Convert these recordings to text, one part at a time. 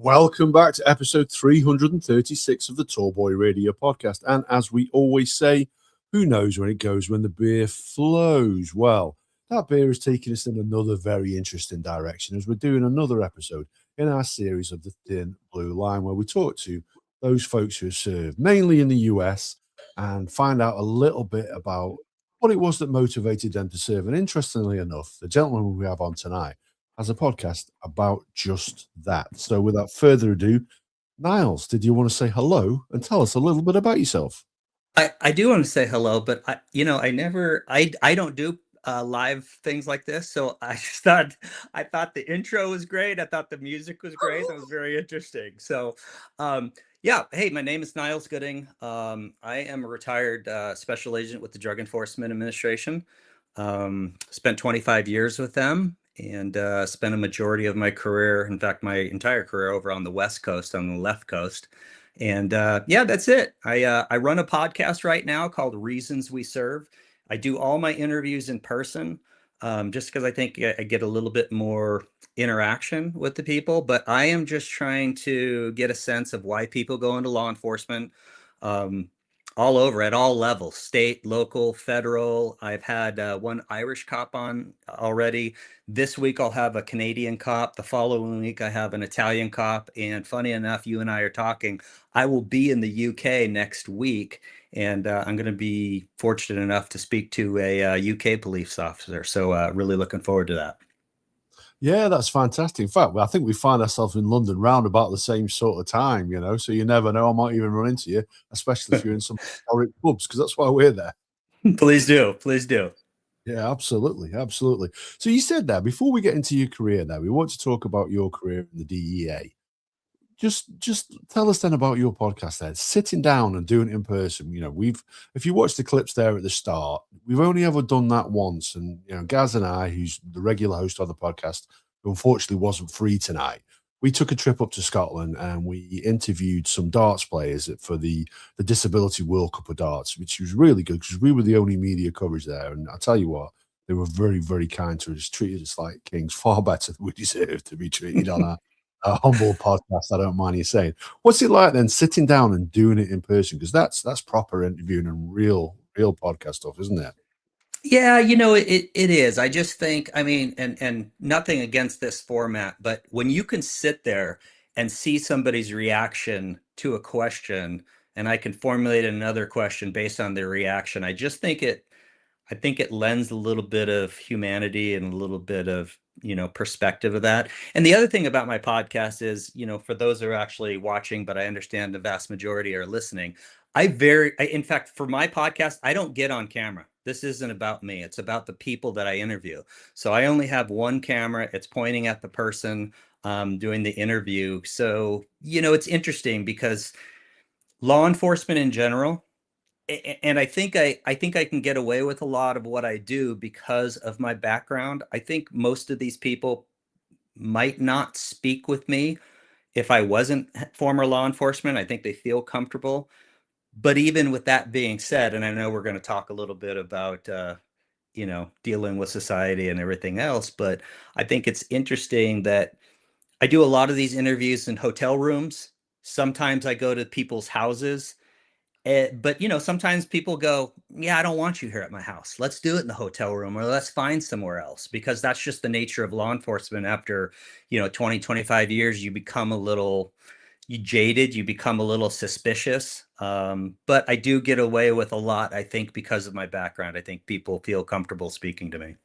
Welcome back to episode 336 of the Tallboy Radio podcast. And as we always say, who knows when it goes when the beer flows? Well, that beer is taking us in another very interesting direction as we're doing another episode in our series of the Thin Blue Line, where we talk to those folks who have served, mainly in the US, and find out a little bit about what it was that motivated them to serve. And interestingly enough, the gentleman we have on tonight has a podcast about just that. So without further ado, Niles, did you want to say hello and tell us a little bit about yourself? I do want to say hello, but I don't do live things like this. So I thought the intro was great. I thought the music was great. That was very interesting. So, yeah. Hey, my name is Niles Gooding. I am a retired special agent with the Drug Enforcement Administration. Spent 25 years with them and spent a majority of my career, in fact, my entire career over on the West Coast, on the left coast. And yeah, that's it. I run a podcast right now called Reasons We Serve. I do all my interviews in person, just because I think I get a little bit more interaction with the people. But I am just trying to get a sense of why people go into law enforcement, um, all over at all levels, state, local, federal. I've had one Irish cop on already. This week I'll have a Canadian cop. The following week I have an Italian cop. And funny enough, you and I are talking. I will be in the UK next week, and I'm going to be fortunate enough to speak to a UK police officer. So really looking forward to that. Yeah, that's fantastic. In fact, I think we find ourselves in London round about the same sort of time, so you never know. I might even run into you, especially if you're in some historic pubs, because that's why we're there. Please do. Please do. Yeah, absolutely. Absolutely. So you said that before we get into your career now, we want to talk about your career in the DEA. Just tell us then about your podcast there, sitting down and doing it in person. If you watch the clips there at the start, we've only ever done that once. And, Gaz and I, who's the regular host on the podcast, who unfortunately wasn't free tonight, we took a trip up to Scotland and we interviewed some darts players for the Disability World Cup of Darts, which was really good because we were the only media coverage there. And I tell you what, they were very, very kind to us, treated us like kings, far better than we deserve to be treated on a humble podcast, I don't mind you saying. What's it like then sitting down and doing it in person? Because that's proper interviewing and real podcast stuff, isn't it? Yeah, it is. I just think, I mean, and nothing against this format, but when you can sit there and see somebody's reaction to a question, and I can formulate another question based on their reaction, I think it lends a little bit of humanity and a little bit of, perspective of that. And the other thing about my podcast is, for those who are actually watching, but I understand the vast majority are listening, in fact, for my podcast, I don't get on camera. This isn't about me. It's about the people that I interview. So I only have one camera. It's pointing at the person doing the interview. So, it's interesting because law enforcement in general, and I think I can get away with a lot of what I do because of my background. I think most of these people might not speak with me if I wasn't former law enforcement. I think they feel comfortable. But even with that being said, and I know we're going to talk a little bit about dealing with society and everything else, but I think it's interesting that I do a lot of these interviews in hotel rooms. Sometimes I go to people's houses. But sometimes people go, yeah, I don't want you here at my house. Let's do it in the hotel room, or let's find somewhere else, because that's just the nature of law enforcement. After 20, 25 years, you jaded, you become a little suspicious. But I do get away with a lot, I think, because of my background. I think people feel comfortable speaking to me.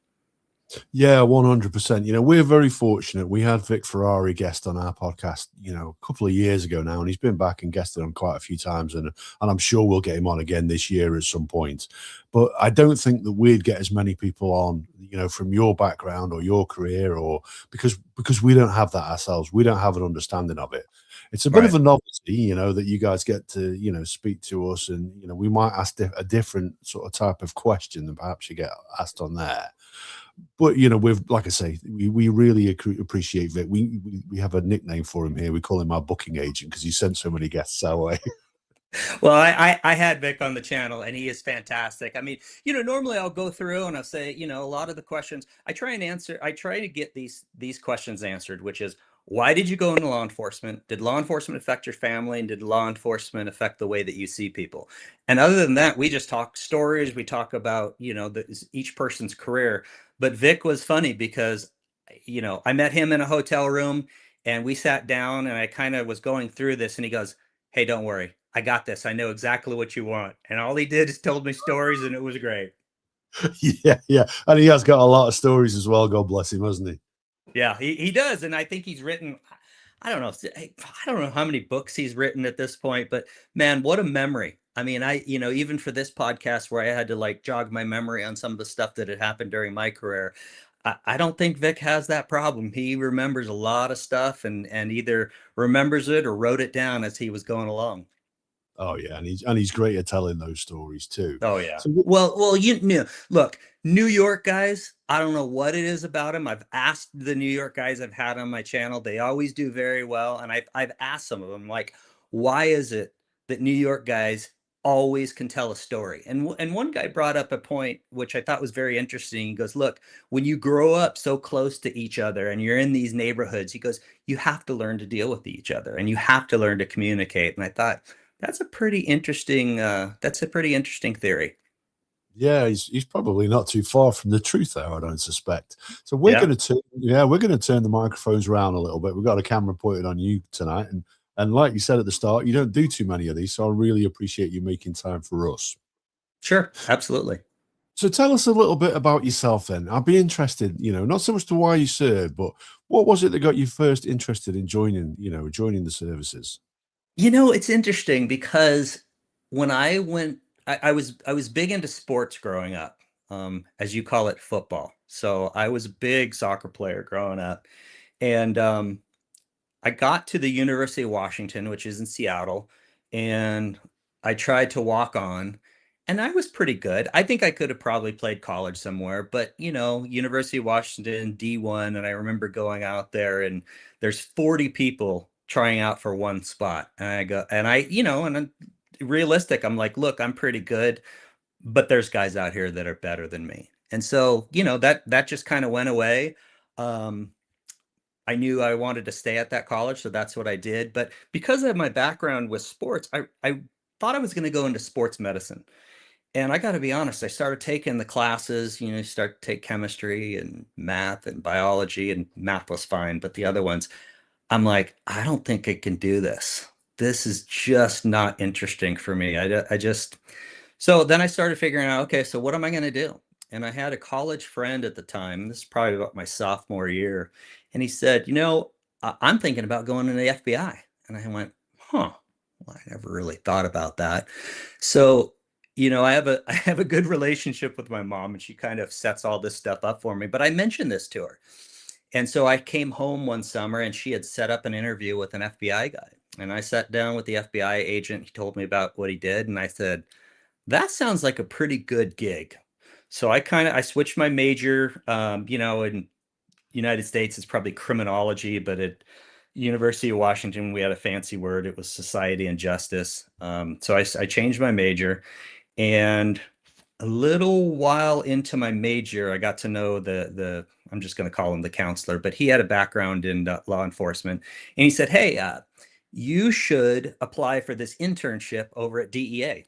Yeah, 100%. We're very fortunate. We had Vic Ferrari guest on our podcast, a couple of years ago now, and he's been back and guested on quite a few times, and I'm sure we'll get him on again this year at some point. But I don't think that we'd get as many people on, from your background or your career, or because we don't have that ourselves. We don't have an understanding of it. It's a bit of a novelty, that you guys get to, speak to us, and we might ask a different sort of type of question than perhaps you get asked on there. But we've, like I say, we really appreciate Vic. We have a nickname for him here. We call him our booking agent because he sent so many guests our way. Well, I had Vic on the channel, and he is fantastic. I mean, normally I'll go through and I'll say, a lot of the questions I try to get these questions answered, which is, Why did you go into law enforcement? Did law enforcement affect your family? And did law enforcement affect the way that you see people? And other than that, we just talk stories. We talk about, each person's career. But Vic was funny because, I met him in a hotel room and we sat down and I kind of was going through this and he goes, "Hey, don't worry. I got this. I know exactly what you want." And all he did is told me stories and it was great. Yeah, yeah. And he has got a lot of stories as well, God bless him, hasn't he? Yeah, he does, and I think he's written. I don't know. I don't know how many books he's written at this point, but man, what a memory! I mean, even for this podcast where I had to like jog my memory on some of the stuff that had happened during my career, I don't think Vic has that problem. He remembers a lot of stuff and either remembers it or wrote it down as he was going along. Oh yeah, and he's great at telling those stories too. Oh yeah. So Well, you know, look, New York guys, I don't know what it is about them. I've asked the New York guys I've had on my channel. They always do very well. And I've asked some of them, like, why is it that New York guys always can tell a story? And one guy brought up a point which I thought was very interesting. He goes, "Look, when you grow up so close to each other and you're in these neighborhoods," he goes, "you have to learn to deal with each other and you have to learn to communicate." And I thought, that's a pretty interesting theory. yeah, he's probably not too far from the truth there, I don't suspect. So Yeah, we're gonna turn the microphones around a little bit. We've got a camera pointed on you tonight, and like you said at the start, you don't do too many of these, so I really appreciate you making time for us. sure, absolutely. So tell us a little bit about yourself then. I'd be interested, not so much to why you served, but what was it that got you first interested in joining the services? It's interesting because when I went, I was big into sports growing up, as you call it, football. So I was a big soccer player growing up, and I got to the University of Washington, which is in Seattle, and I tried to walk on, and I was pretty good. I think I could have probably played college somewhere, but University of Washington D1, and I remember going out there and there's 40 people trying out for one spot. And I go, and and I'm realistic. I'm like, look, I'm pretty good, but there's guys out here that are better than me. And so, that just kind of went away. Um, I knew I wanted to stay at that college, so that's what I did. But because of my background with sports, I thought I was going to go into sports medicine. And I got to be honest, I started taking the classes, you start to take chemistry and math and biology, and math was fine, but the other ones, I'm like, I don't think I can do this. This is just not interesting for me. I just, so then I started figuring out, okay, so what am I going to do? And I had a college friend at the time, this is probably about my sophomore year, and he said, I'm thinking about going in the FBI. And I went, huh, well, I never really thought about that. So, I have a good relationship with my mom, and she kind of sets all this stuff up for me. But I mentioned this to her. And so I came home one summer and she had set up an interview with an FBI guy. And I sat down with the FBI agent. He told me about what he did. And I said, that sounds like a pretty good gig. So I switched my major. In United States, it's probably criminology, but at University of Washington, we had a fancy word. It was society and justice. So I changed my major, and a little while into my major, I got to know the I'm just going to call him the counselor, but he had a background in law enforcement, and he said, "Hey, you should apply for this internship over at DEA."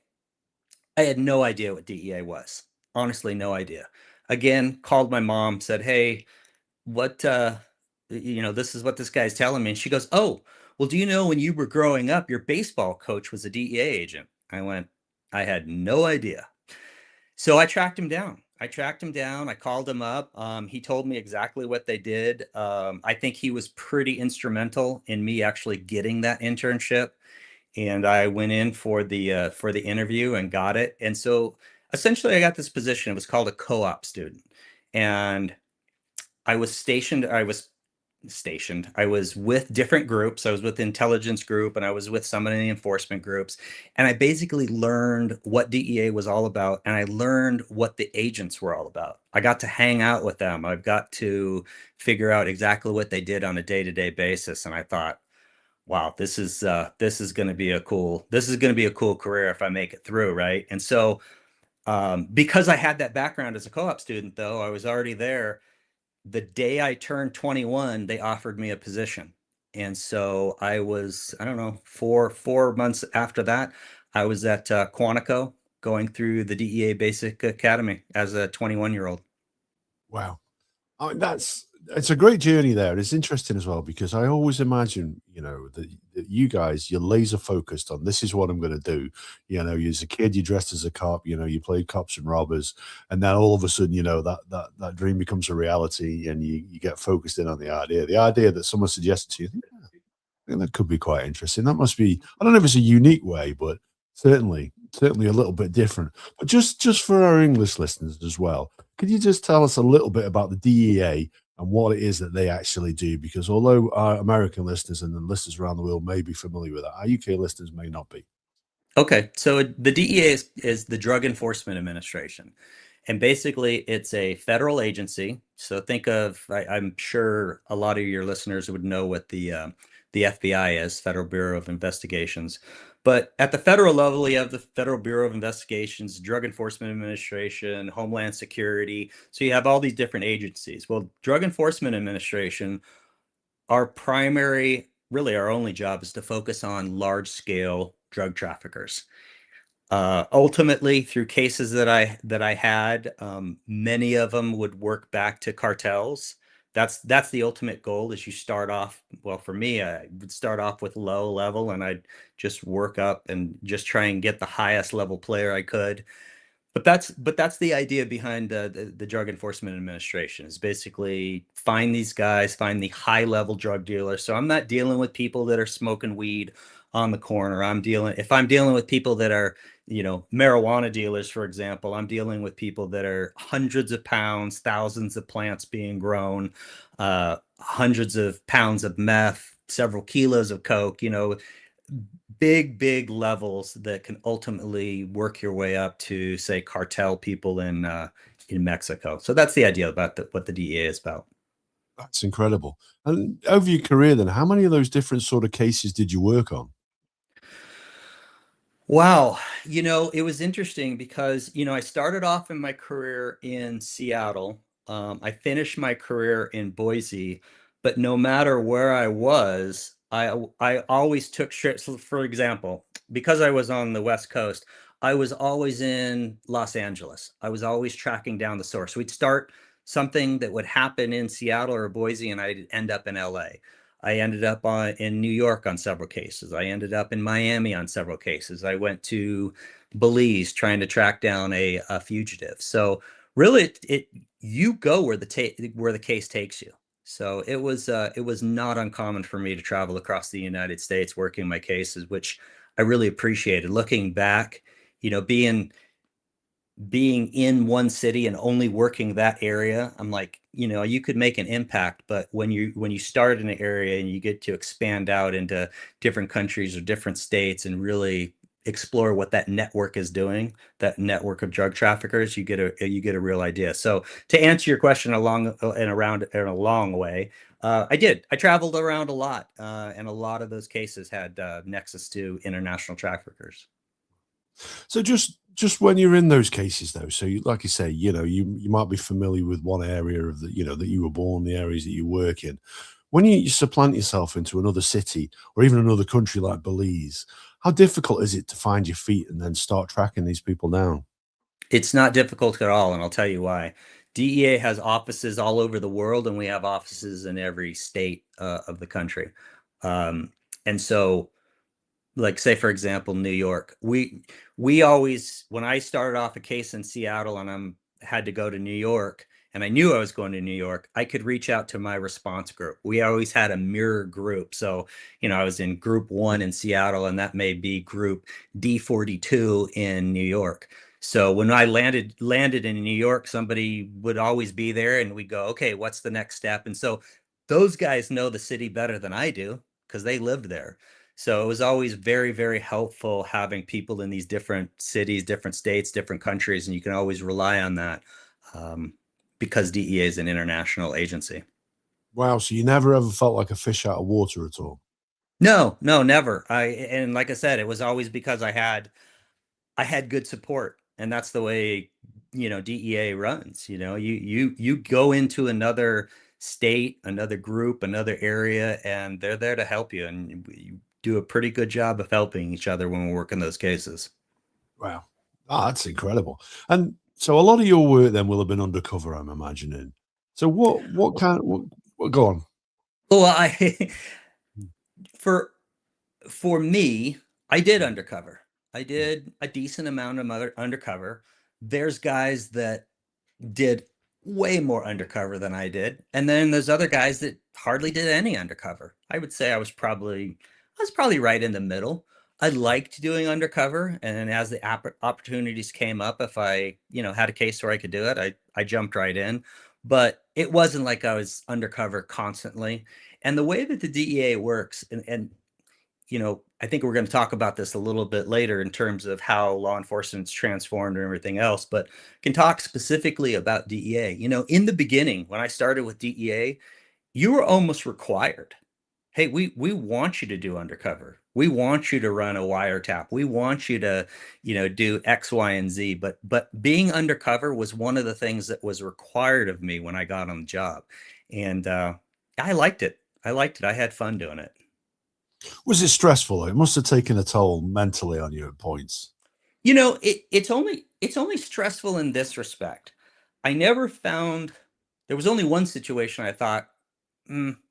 I had no idea what DEA was. Honestly, no idea. Again, called my mom, said, "Hey, what this is what this guy's telling me." And she goes, "Oh, well, do you know when you were growing up, your baseball coach was a DEA agent?" I went, "I had no idea." So I tracked him down. I called him up. He told me exactly what they did. I think he was pretty instrumental in me actually getting that internship. And I went in for the interview and got it. And so essentially, I got this position. It was called a co-op student, and I was stationed. I was with different groups. I was with the intelligence group and I was with some of the enforcement groups. And I basically learned what DEA was all about. And I learned what the agents were all about. I got to hang out with them. I've got to figure out exactly what they did on a day-to-day basis. And I thought, wow, this is going to be a cool career if I make it through. Right. And so, because I had that background as a co-op student, though, I was already there. The day I turned 21, they offered me a position. And so I don't know, four months after that, I was at Quantico going through the DEA Basic Academy as a 21-year-old. Wow. I mean, it's a great journey there. It's interesting as well because I always imagine, that you guys, you're laser focused on this is what I'm going to do. As a kid, you dressed as a cop. You played cops and robbers, and then all of a sudden, that dream becomes a reality, and you get focused in on the idea. The idea that someone suggested to you, I think that could be quite interesting. That must be, I don't know if it's a unique way, but certainly a little bit different. But just for our English listeners as well, could you just tell us a little bit about the DEA and what it is that they actually do? Because although our American listeners and the listeners around the world may be familiar with that, our UK listeners may not be. Okay, so the DEA is the Drug Enforcement Administration. And basically, it's a federal agency. So think of, I'm sure a lot of your listeners would know what the FBI is, Federal Bureau of Investigations. But at the federal level, you have the Federal Bureau of Investigations, Drug Enforcement Administration, Homeland Security. So you have all these different agencies. Well, Drug Enforcement Administration, really our only job is to focus on large scale drug traffickers. Ultimately, through cases that I had, many of them would work back to cartels. That's the ultimate goal. Is you start off, well, for me, I would start off with low level, and I'd just work up and just try and get the highest level player I could. But that's the idea behind the Drug Enforcement Administration, is basically find these guys, find the high level drug dealers. So I'm not dealing with people that are smoking weed on the corner. If I'm dealing with people that are, marijuana dealers, for example, I'm dealing with people that are hundreds of pounds, thousands of plants being grown, hundreds of pounds of meth, several kilos of coke, big levels that can ultimately work your way up to, say, cartel people in Mexico. So that's the idea about what the DEA is about. That's incredible. And over your career, then, how many of those different sort of cases did you work on? Wow. It was interesting because, I started off in my career in Seattle. I finished my career in Boise, but no matter where I was, I always took trips. For example, because I was on the West Coast, I was always in Los Angeles. I was always tracking down the source. We'd start something that would happen in Seattle or Boise, and I'd end up in LA. I ended up in New York on several cases. I ended up in Miami on several cases. I went to Belize trying to track down a fugitive. So really, you go where the case takes you. So it was not uncommon for me to travel across the United States working my cases, which I really appreciated. Looking back, being in one city and only working that area, I'm like, you could make an impact, but when you start in an area and you get to expand out into different countries or different states and really explore what that network is doing, that network of drug traffickers, you get a real idea. So to answer your question in a long way, I traveled around a lot, and a lot of those cases had nexus to international traffickers. So just when you're in those cases though, so like you say, you might be familiar with one area of that you were born, the areas that you work in. When you supplant yourself into another city or even another country like Belize, how difficult is it to find your feet and then start tracking these people down? It's not difficult at all, and I'll tell you why. DEA has offices all over the world, and we have offices in every state of the country. Um, and so, like, say for example, New York, we always, when I started off a case in Seattle and I'm had to go to New York, and I knew I was going to New York, I could reach out to my response group. We always had a mirror group. So, I was in group 1 in Seattle, and that may be group D42 in New York. So when I landed in New York, somebody would always be there, and we go, okay, what's the next step? And so those guys know the city better than I do because they lived there. So it was always very, very helpful having people in these different cities, different states, different countries, and you can always rely on that, um, because DEA is an international agency. Wow, so you never ever felt like a fish out of water at all? No, no, never. And like I said, it was always because I had good support, and that's the way DEA runs. You go into another state, another group, another area, and they're there to help you. And you do a pretty good job of helping each other when we're working those cases. Wow. Oh, that's incredible. And so a lot of your work then will have been undercover, I'm imagining. So what kind what go on. Well, I for for me, I did undercover. I did a decent amount of undercover. There's guys that did way more undercover than I did. And then there's other guys that hardly did any undercover. I would say I was probably right in the middle. I liked doing undercover, and as the opportunities came up, if I, had a case where I could do it, I jumped right in. But it wasn't like I was undercover constantly. And the way that the DEA works, and I think we're going to talk about this a little bit later in terms of how law enforcement's transformed and everything else, but can talk specifically about DEA. In the beginning, when I started with DEA, you were almost required. Hey, we want you to do undercover. We want you to run a wiretap. We want you to, do X, Y, and Z. But being undercover was one of the things that was required of me when I got on the job, and I liked it. I liked it. I had fun doing it. Was it stressful? It must have taken a toll mentally on you at points. It's only stressful in this respect. I never found there was only one situation I thought,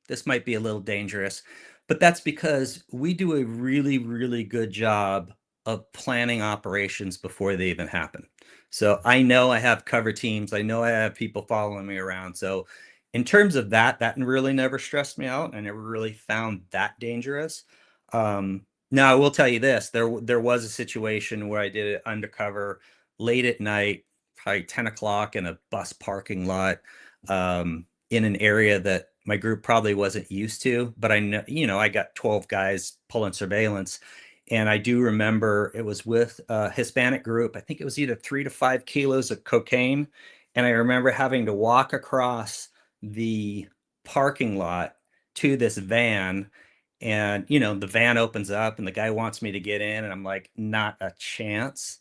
this might be a little dangerous, but that's because we do a really, really good job of planning operations before they even happen. So I know I have cover teams. I know I have people following me around. So in terms of that really never stressed me out. I never really found that dangerous. Now I will tell you this: there was a situation where I did it undercover late at night, probably 10 o'clock in a bus parking lot, in an area that my group probably wasn't used to. But I know, I got 12 guys pulling surveillance. And I do remember it was with a Hispanic group. I think it was either 3 to 5 kilos of cocaine. And I remember having to walk across the parking lot to this van. And, the van opens up and the guy wants me to get in. And I'm like, not a chance.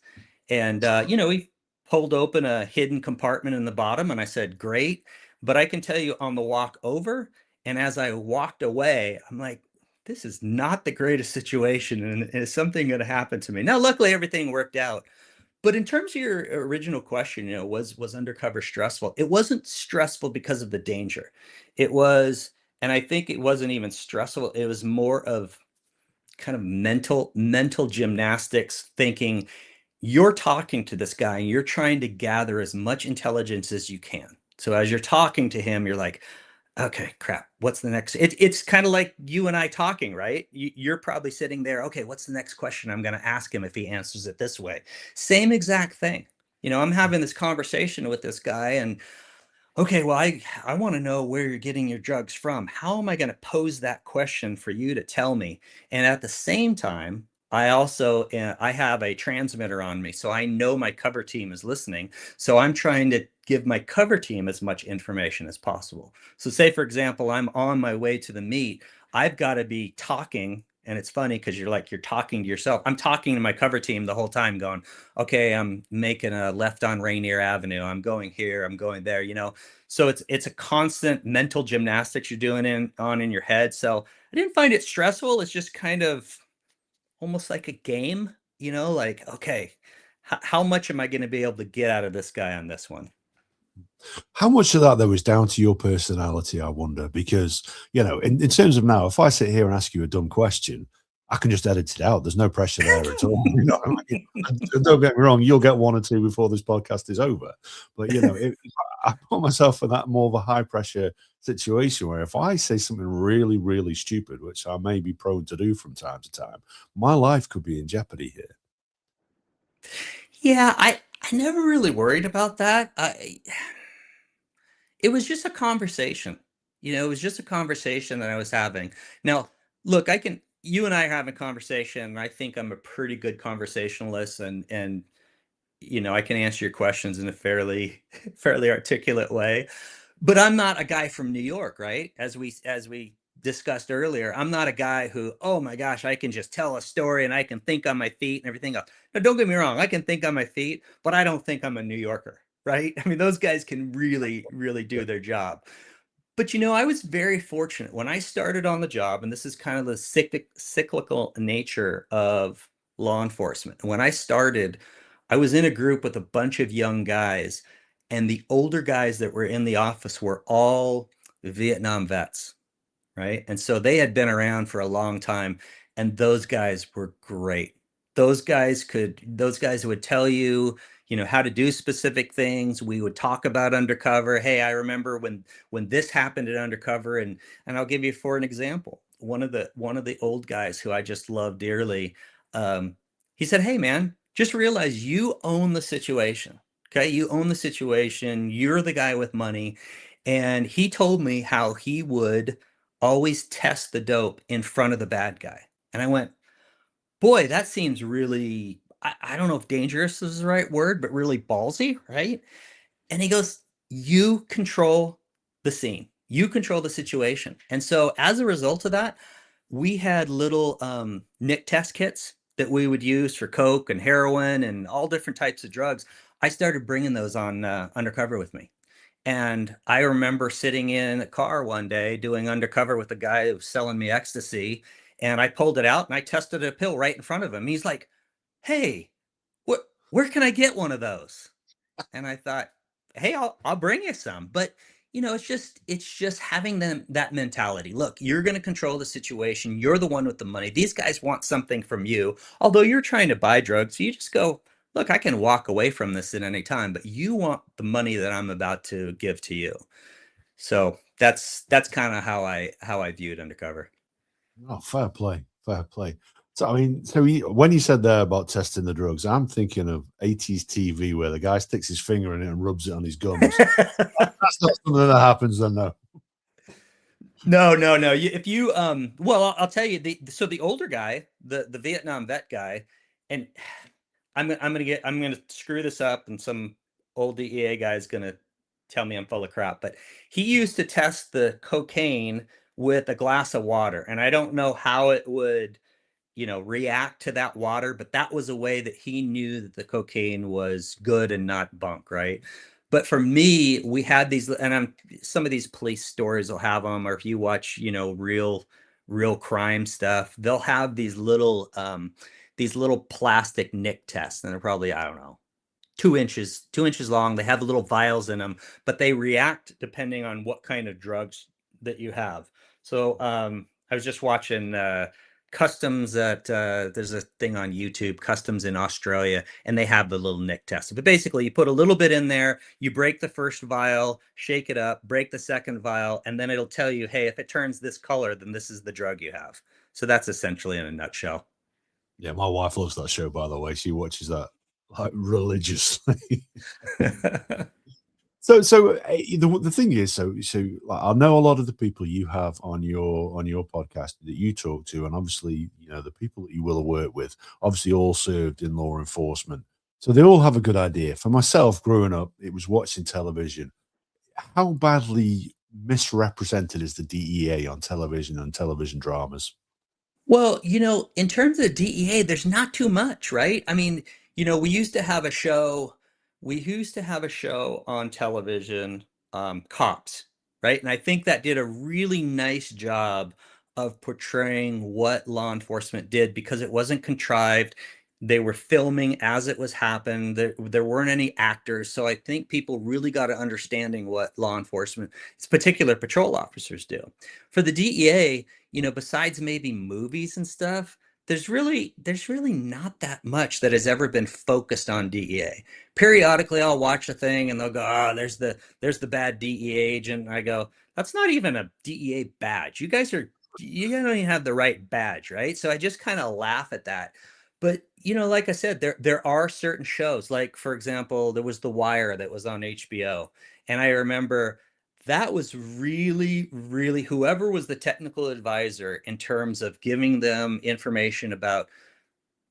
And, he pulled open a hidden compartment in the bottom. And I said, great. But I can tell you on the walk over, and as I walked away, I'm like, this is not the greatest situation. And is something going to happen to me? Now, luckily, everything worked out. But in terms of your original question, was undercover stressful? It wasn't stressful because of the danger. It was, and I think it wasn't even stressful. It was more of kind of mental gymnastics, thinking you're talking to this guy and you're trying to gather as much intelligence as you can. So as you're talking to him, you're like, okay, crap. What's the next? It's kind of like you and I talking, right? You're probably sitting there. Okay, what's the next question I'm going to ask him if he answers it this way? Same exact thing. I'm having this conversation with this guy, and okay, well, I want to know where you're getting your drugs from. How am I going to pose that question for you to tell me? And at the same time, I have a transmitter on me, so I know my cover team is listening. So I'm trying to give my cover team as much information as possible. So say, for example, I'm on my way to the meet. I've got to be talking, and it's funny because you're talking to yourself. I'm talking to my cover team the whole time, going, okay, I'm making a left on Rainier Avenue. I'm going here. I'm going there. So it's a constant mental gymnastics you're doing in your head. So I didn't find it stressful. It's just kind of almost like a game, like, okay, how much am I going to be able to get out of this guy on this one? How much of that though is down to your personality, I wonder? Because, in terms of now, if I sit here and ask you a dumb question, I can just edit it out. There's no pressure there at all. And don't get me wrong, you'll get one or two before this podcast is over. But if I put myself in that more of a high pressure situation where if I say something really, really stupid, which I may be prone to do from time to time, my life could be in jeopardy here. Yeah, I never really worried about that. It was just a conversation. It was just a conversation that I was having. Now, look, you and I are having a conversation, and I think I'm a pretty good conversationalist, and I can answer your questions in a fairly fairly articulate way. But I'm not a guy from New York, right? As we discussed earlier, I'm not a guy who, oh my gosh, I can just tell a story and I can think on my feet and everything else. Now, don't get me wrong, I can think on my feet, but I don't think I'm a New Yorker, right? I mean, those guys can really, really do their job. But I was very fortunate when I started on the job, and this is kind of the cyclical nature of law enforcement. When I started, I was in a group with a bunch of young guys, and the older guys that were in the office were all Vietnam vets, right? And so they had been around for a long time, and those guys were great. Those guys would tell you, how to do specific things. We would talk about undercover. Hey, I remember when this happened at undercover, and I'll give you for an example. One of the old guys who I just love dearly, um, he said, "Hey, man, just realize you own the situation. Okay, you own the situation. You're the guy with money." And he told me how he would always test the dope in front of the bad guy. And I went, boy, that seems really, I don't know if dangerous is the right word, but really ballsy, right? And he goes, you control the scene, you control the situation. And so as a result of that, we had little nick test kits that we would use for coke and heroin and all different types of drugs. I started bringing those on undercover with me. And I remember sitting in a car one day doing undercover with a guy who was selling me ecstasy. And I pulled it out and I tested a pill right in front of him. He's like, "Hey, where can I get one of those?" And I thought, "Hey, I'll bring you some." But it's just having them that mentality. Look, you're going to control the situation. You're the one with the money. These guys want something from you. Although you're trying to buy drugs, you just go, "Look, I can walk away from this at any time, but you want the money that I'm about to give to you." So that's kind of how I viewed undercover. Oh, fair play, fair play. So, I mean, so when you said there about testing the drugs, I'm thinking of 80s TV where the guy sticks his finger in it and rubs it on his gums. That's not something that happens, then, no. No, no, no. If you well, I'll tell you the older guy, the Vietnam vet guy, and I'm gonna screw this up, and some old DEA guy is gonna tell me I'm full of crap. But he used to test the cocaine with a glass of water, and I don't know how it would react to that water, but that was a way that he knew that the cocaine was good and not bunk, right? But for me, we had these, and some of these police stories will have them, or if you watch, real crime stuff, they'll have these little plastic nick tests, and they're probably, I don't know, 2 inches long. They have little vials in them, but they react depending on what kind of drugs that you have. So I was just watching customs at there's a thing on YouTube, customs in Australia, and they have the little nick test. But basically, you put a little bit in there, you break the first vial, shake it up, break the second vial, and then it'll tell you, hey, if it turns this color, then this is the drug you have. So that's essentially in a nutshell. Yeah, my wife loves that show, by the way. She watches that like religiously. The thing is, like, I know a lot of the people you have on your podcast that you talk to, and obviously, the people that you will work with, obviously, all served in law enforcement, so they all have a good idea. For myself, growing up, it was watching television. How badly misrepresented is the DEA on television and television dramas? Well, in terms of DEA, there's not too much, right? I mean, we used to have a show on television, Cops, right? And I think that did a really nice job of portraying what law enforcement did because it wasn't contrived. They were filming as it was happening. There weren't any actors. So I think people really got an understanding what law enforcement, its particular patrol officers do. For the DEA, besides maybe movies and stuff, there's really not that much that has ever been focused on DEA. Periodically, I'll watch a thing and they'll go, "Oh, there's the bad DEA agent." And I go, "That's not even a DEA badge. You guys don't even have the right badge, right?" So I just kind of laugh at that. But like I said, there are certain shows. Like for example, there was The Wire that was on HBO, and I remember that was really, really whoever was the technical advisor in terms of giving them information about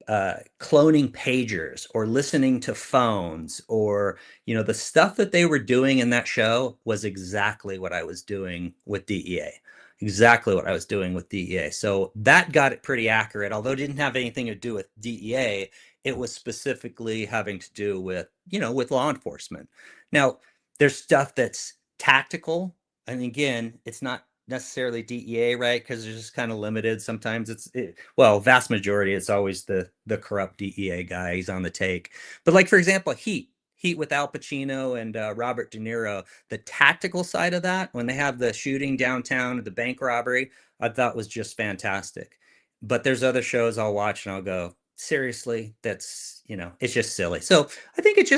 cloning pagers or listening to phones or the stuff that they were doing in that show was exactly what I was doing with DEA. Exactly what I was doing with DEA. So that got it pretty accurate. Although it didn't have anything to do with DEA, it was specifically having to do with with law enforcement. Now, there's stuff that's tactical, and again, it's not necessarily DEA, right? Because they're just kind of limited. Sometimes well, vast majority, it's always the corrupt DEA guy. He's on the take. But like for example, Heat with Al Pacino and Robert De Niro. The tactical side of that, when they have the shooting downtown, the bank robbery, I thought was just fantastic. But there's other shows I'll watch and I'll go, seriously, that's it's just silly. So I think it's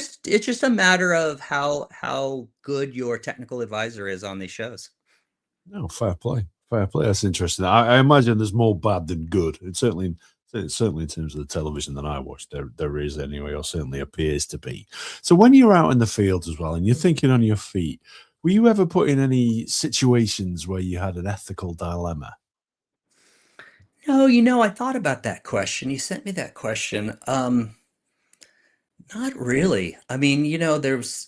just a matter of how good your technical advisor is on these shows. No, fair play. Fair play. That's interesting. I imagine there's more bad than good. Certainly in terms of the television that I watch, there is anyway, or certainly appears to be. So when you're out in the field as well and you're thinking on your feet, were you ever put in any situations where you had an ethical dilemma? No, I thought about that question. You sent me that question. Not really. I mean, there's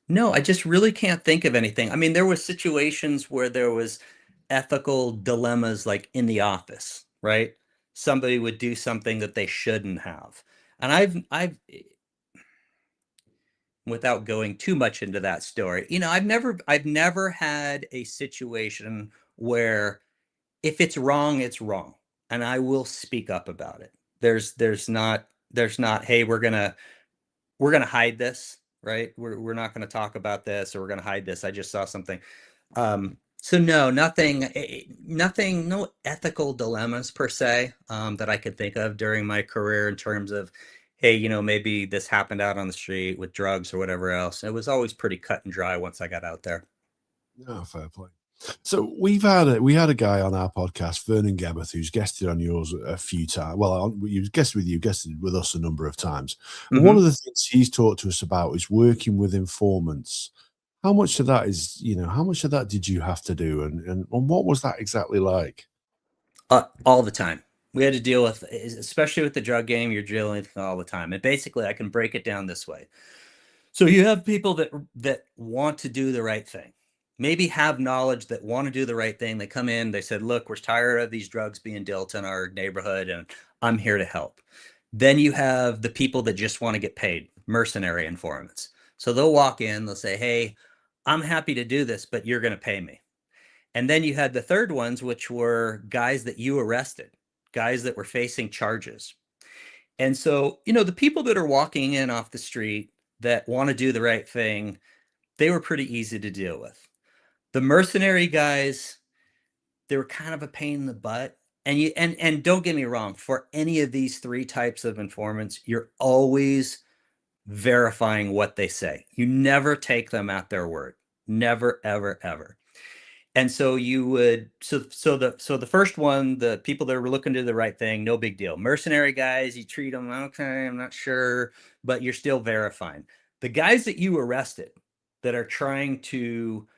no, I just really can't think of anything. I mean, there were situations where there was ethical dilemmas like in the office, right? Somebody would do something that they shouldn't have. And I've without going too much into that story, I've never had a situation where if it's wrong, it's wrong, and I will speak up about it. There's not, hey, we're gonna hide this, right? We're not gonna talk about this, or we're gonna hide this. I just saw something. So no, nothing, no ethical dilemmas per se that I could think of during my career in terms of, hey, maybe this happened out on the street with drugs or whatever else. It was always pretty cut and dry once I got out there. No, fair play. So we had a guy on our podcast, Vernon Gebeth, who's guested on yours a few times. Well, you guested with us a number of times. And one Hmm. of the things he's talked to us about is working with informants. How much of that did you have to do, and what was that exactly like? All the time. We had to deal with, especially with the drug game, you're dealing with all the time. And basically, I can break it down this way. So you have people that want to do the right thing, maybe have knowledge that want to do the right thing. They come in, they said, "Look, we're tired of these drugs being dealt in our neighborhood, and I'm here to help." Then you have the people that just want to get paid, mercenary informants. So they'll walk in, they'll say, "Hey, I'm happy to do this, but you're going to pay me." And then you had the third ones, which were guys that you arrested, guys that were facing charges. And so, the people that are walking in off the street that want to do the right thing, they were pretty easy to deal with. The mercenary guys, they were kind of a pain in the butt. And don't get me wrong, for any of these three types of informants, you're always verifying what they say. You never take them at their word. Never, ever, ever. And so you would so the first one, the people that were looking to do the right thing, no big deal. Mercenary guys, you treat them okay, I'm not sure, but you're still verifying. The guys that you arrested that are trying to,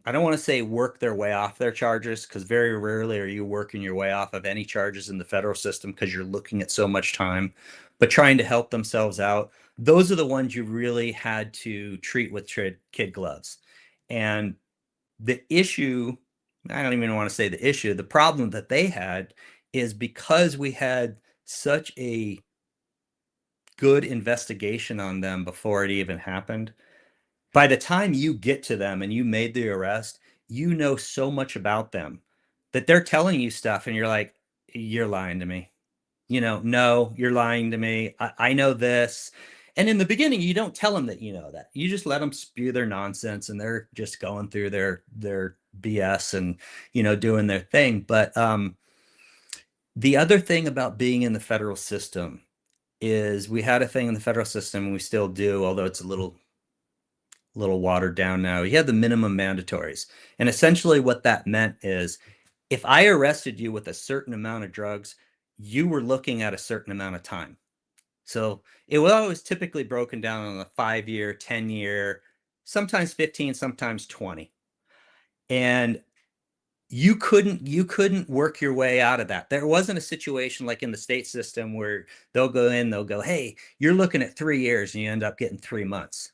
I don't want to say work their way off their charges, because very rarely are you working your way off of any charges in the federal system because you're looking at so much time, but trying to help themselves out. Those are the ones you really had to treat with kid gloves. And the issue, I don't even want to say the issue, the problem that they had is because we had such a good investigation on them before it even happened. By the time you get to them and you made the arrest, you know so much about them that they're telling you stuff and you're like, you're lying to me. No, you're lying to me. I know this. And in the beginning, you don't tell them that you know that. You just let them spew their nonsense, and they're just going through their BS and doing their thing. But the other thing about being in the federal system is we had a thing in the federal system, and we still do, although it's a little watered down now. You had the minimum mandatories, and essentially what that meant is if I arrested you with a certain amount of drugs, you were looking at a certain amount of time. So it was always typically broken down on a 5 year, 10 year, sometimes 15, sometimes 20. And you couldn't work your way out of that. There wasn't a situation like in the state system where they'll go in, they'll go, "Hey, you're looking at 3 years," and you end up getting 3 months.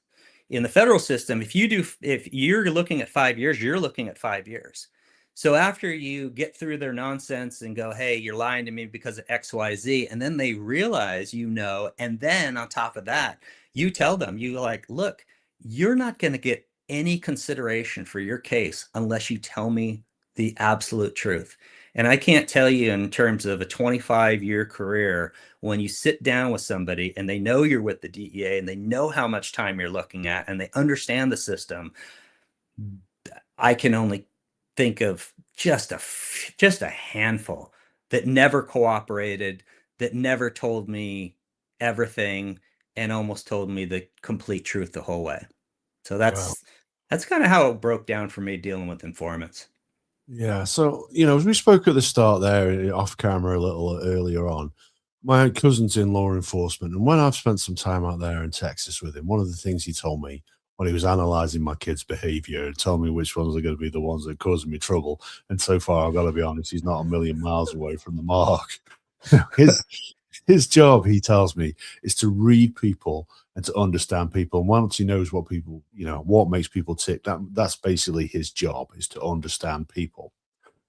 In the federal system, if you're looking at 5 years, you're looking at 5 years. So after you get through their nonsense and go, "Hey, you're lying to me because of XYZ," and then they realize, and then on top of that, you tell them, you like, "Look, you're not going to get any consideration for your case unless you tell me the absolute truth. And I can't tell you in terms of a 25-year career, when you sit down with somebody and they know you're with the DEA and they know how much time you're looking at and they understand the system, I can only think of just a handful that never cooperated, that never told me everything, and almost told me the complete truth the whole way. So Well, that's kind of how it broke down for me dealing with informants. yeah. So, as we spoke at the start there, off camera a little earlier on, my cousin's in law enforcement. And when I've spent some time out there in Texas with him, one of the things he told me when he was analyzing my kids' behavior and telling me which ones are going to be the ones that are causing me trouble. And so far, I've got to be honest, he's not a million miles away from the mark. his his job, he tells me, is to read people and to understand people. And once he knows what people, what makes people tick, that's basically his job, is to understand people.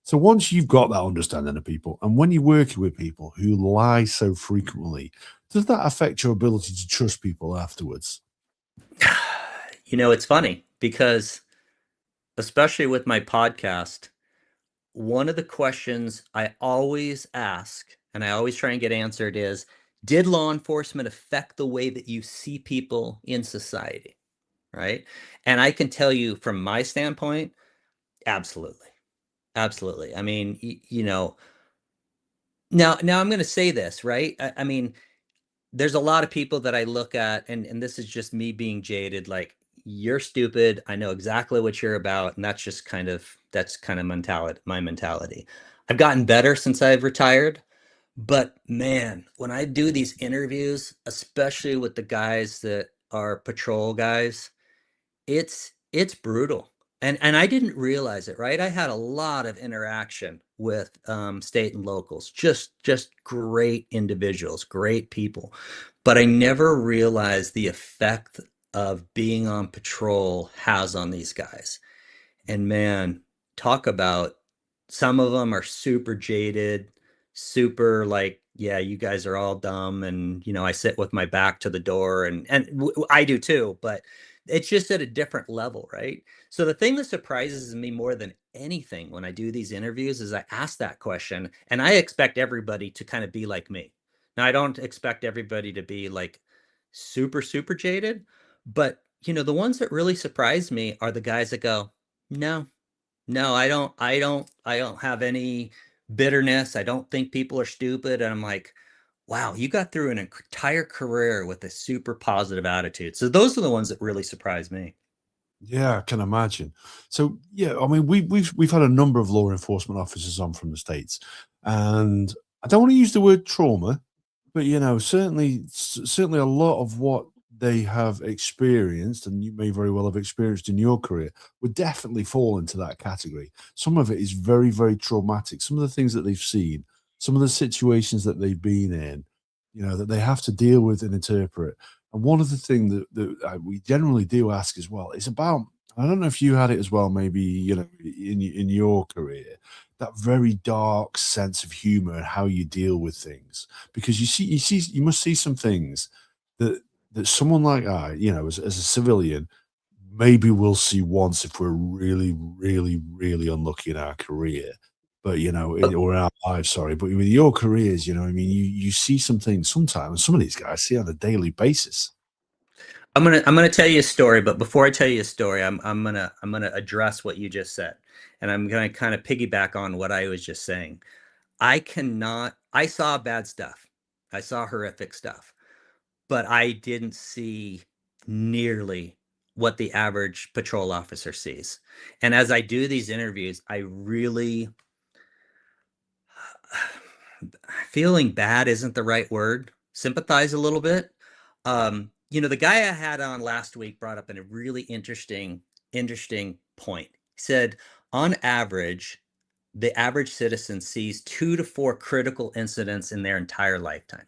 So once you've got that understanding of people, and when you're working with people who lie so frequently, does that affect your ability to trust people afterwards? It's funny because, especially with my podcast, one of the questions I always ask and I always try and get answered is, did law enforcement affect the way that you see people in society? Right. And I can tell you from my standpoint, absolutely. Absolutely. I mean, now I'm going to say this, right? I mean, there's a lot of people that I look at, and this is just me being jaded, like, you're stupid. I know exactly what you're about. And that's kind of my mentality. I've gotten better since I've retired. But man, when I do these interviews, especially with the guys that are patrol guys, it's brutal. And I didn't realize it, right? I had a lot of interaction with state and locals, just great individuals, great people. But I never realized the effect of being on patrol has on these guys. And man, talk about, some of them are super jaded, super like, yeah, you guys are all dumb. And, I sit with my back to the door, and I do too, but it's just at a different level, right? So the thing that surprises me more than anything when I do these interviews is I ask that question and I expect everybody to kind of be like me. Now, I don't expect everybody to be like super, super jaded, but the ones that really surprise me are the guys that go, no, no, I don't have any bitterness. I don't think people are stupid. And I'm like, wow, you got through an entire career with a super positive attitude. So those are the ones that really surprise me. Yeah, I can imagine. So yeah, I mean, we've had a number of law enforcement officers on from the States, and I don't want to use the word trauma, but certainly a lot of what they have experienced, and you may very well have experienced in your career, would definitely fall into that category. Some of it is very, very traumatic. Some of the things that they've seen, some of the situations that they've been in, that they have to deal with and interpret. And one of the things that we generally do ask as well is about, I don't know if you had it as well, maybe, in your career, that very dark sense of humor and how you deal with things. Because you must see some things that someone like I, as a civilian, maybe we'll see once if we're really, really, really unlucky in our career. But or in our lives, sorry. But with your careers, I mean, you see some things sometimes. Some of these guys see on a daily basis. I'm gonna tell you a story, but before I tell you a story, I'm gonna address what you just said. And I'm gonna kind of piggyback on what I was just saying. I saw bad stuff. I saw horrific stuff, but I didn't see nearly what the average patrol officer sees. And as I do these interviews, I really, feeling bad isn't the right word, sympathize a little bit. The guy I had on last week brought up a really interesting point. He said, on average, the average citizen sees 2 to 4 critical incidents in their entire lifetime.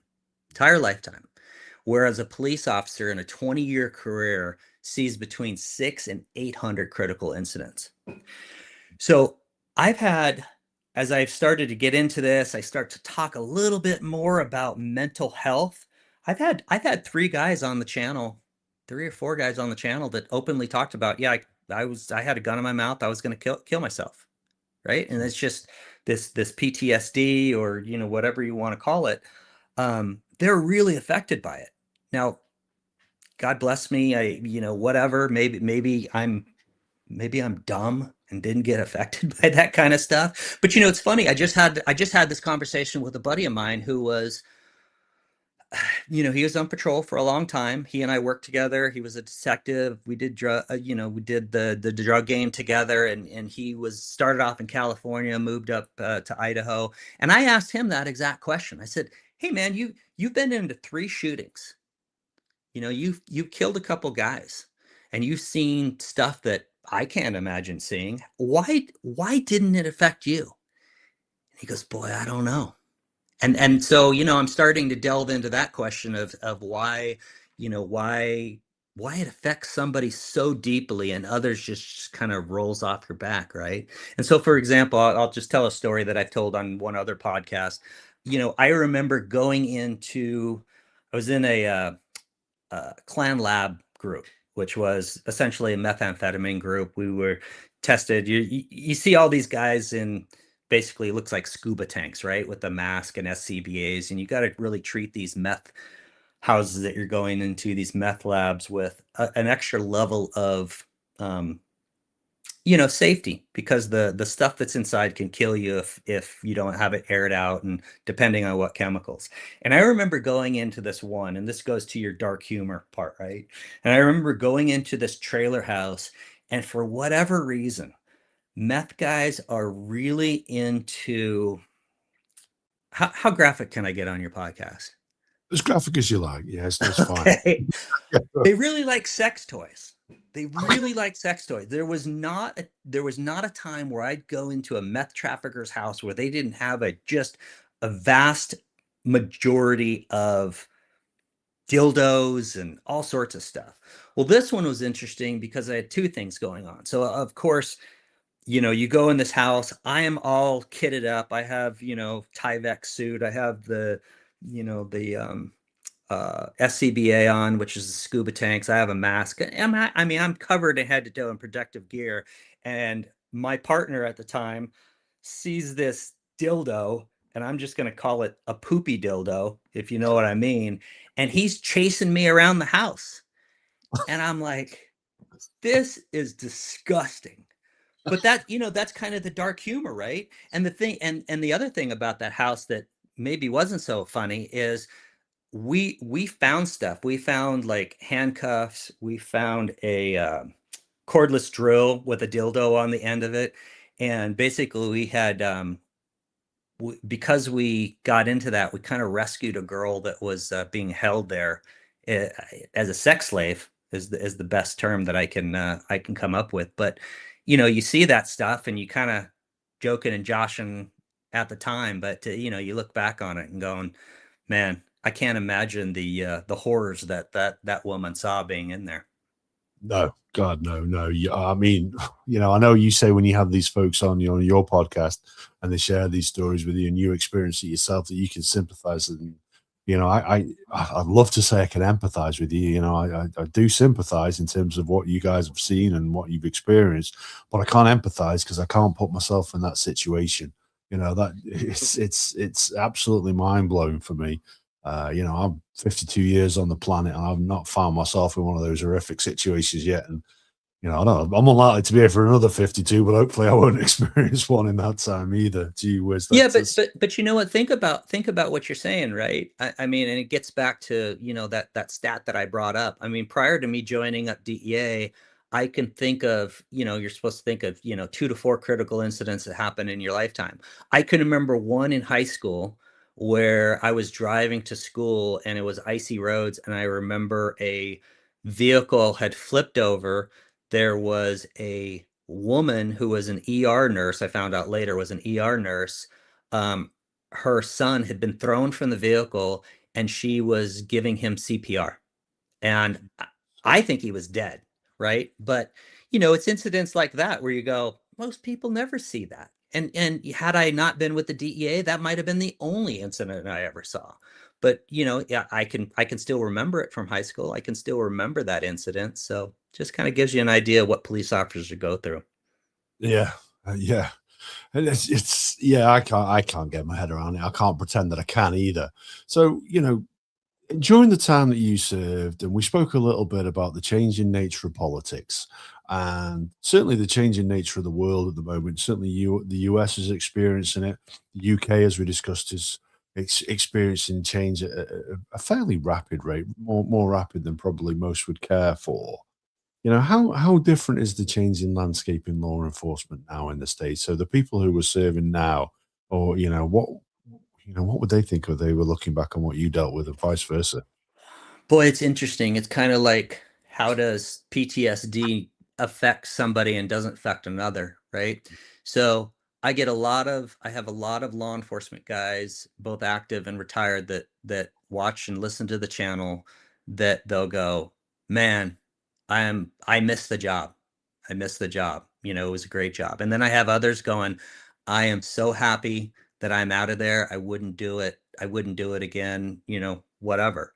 Whereas a police officer in a 20-year career sees between 6 and 800 critical incidents. So I've had, as I've started to get into this, I start to talk a little bit more about mental health. I've had 3 guys on the channel, 3 or 4 guys on the channel that openly talked about, yeah, I had a gun in my mouth. I was going to kill myself. Right. And it's just this PTSD, or, whatever you want to call it. They're really affected by it. Now, God bless me. Whatever, maybe I'm dumb and didn't get affected by that kind of stuff. But it's funny. I just had this conversation with a buddy of mine who was, he was on patrol for a long time. He and I worked together. He was a detective. We did we did the drug game together. And he was started off in California, moved up to Idaho. And I asked him that exact question. I said, "Hey man, you've been into 3 shootings. You've killed a couple guys, and you've seen stuff that I can't imagine seeing. Why didn't it affect you?" And he goes, "Boy, I don't know." And so, I'm starting to delve into that question of why, why it affects somebody so deeply and others just kind of rolls off your back, right? And so, for example, I'll just tell a story that I've told on one other podcast. I remember I was in a clan lab group, which was essentially a methamphetamine group. We were tested. You see all these guys in basically looks like scuba tanks, right, with the mask and SCBAs, and you got to really treat these meth houses that you're going into, these meth labs, with an extra level of um, safety, because the stuff that's inside can kill you if you don't have it aired out, and depending on what chemicals. And I remember going into this one, and this goes to your dark humor part, right? And I remember going into this trailer house, and for whatever reason, meth guys are really into, how graphic can I get on your podcast? As graphic as you like. Yeah, it's fine. Okay. They really like sex toys. They really like sex toys. There was not a time where I'd go into a meth trafficker's house where they didn't have a vast majority of dildos and all sorts of stuff. Well, this one was interesting because I had two things going on. So, of course, you go in this house. I am all kitted up. I have, Tyvek suit. I have the SCBA on, which is the scuba tanks. I have a mask. I'm covered head to toe in protective gear. And my partner at the time sees this dildo, and I'm just going to call it a poopy dildo, if you know what I mean. And he's chasing me around the house. And I'm like, this is disgusting. But that's kind of the dark humor, right? And the other thing about that house that maybe wasn't so funny is we found stuff. We found like handcuffs. We found a cordless drill with a dildo on the end of it. And basically, we had because we got into that, we kind of rescued a girl that was being held there uh, as a sex slave. Is the best term that I can come up with. But you see that stuff, and you kind of joking and joshing at the time, but you look back on it and going, man, I can't imagine the horrors that woman saw being in there. No, God, no, no. I mean, I know you say when you have these folks on your podcast and they share these stories with you and you experience it yourself that you can sympathize. And I'd love to say I can empathize with you. I do sympathize in terms of what you guys have seen and what you've experienced, but I can't empathize because I can't put myself in that situation. That it's absolutely mind blowing for me. I'm 52 years on the planet, and I've not found myself in one of those horrific situations yet. And I don't know, I'm unlikely to be here for another 52, but hopefully I won't experience one in that time either. Gee whiz, Yeah, that's but you know what? Think about what you're saying, right? I mean, and it gets back to that stat that I brought up. I mean, prior to me joining up DEA, I can think of you're supposed to think of 2 to 4 critical incidents that happen in your lifetime. I can remember one in high school where I was driving to school and it was icy roads, and I remember a vehicle had flipped over. There was a woman who was an ER nurse. I found out later was an ER nurse. um, Her son had been thrown from the vehicle, and she was giving him CPR. And I think he was dead, right? But it's incidents like that where you go, most people never see that. And had I not been with the DEA, that might have been the only incident I ever saw. But yeah, I can still remember it from high school. I can still remember that incident. So Just kind of gives you an idea of what police officers go through. Yeah, yeah. And it's yeah, I can't get my head around it. I can't pretend that I can either. So, during the time that you served, and we spoke a little bit about the changing nature of politics, and certainly the changing nature of the world at the moment. Certainly, the US is experiencing it. The UK, as we discussed, is experiencing change at a fairly rapid rate, more rapid than probably most would care for. How different is the changing landscape in law enforcement now in the States? So the people who were serving now, or what would they think if they were looking back on what you dealt with, and vice versa? Boy, it's interesting. It's kind of like, how does PTSD affect somebody and doesn't affect another, right? So I have a lot of law enforcement guys, both active and retired, that watch and listen to the channel, that they'll go, man, I miss the job. I miss the job. It was a great job. And then I have others going, I am so happy that I'm out of there. I wouldn't do it. I wouldn't do it again, whatever.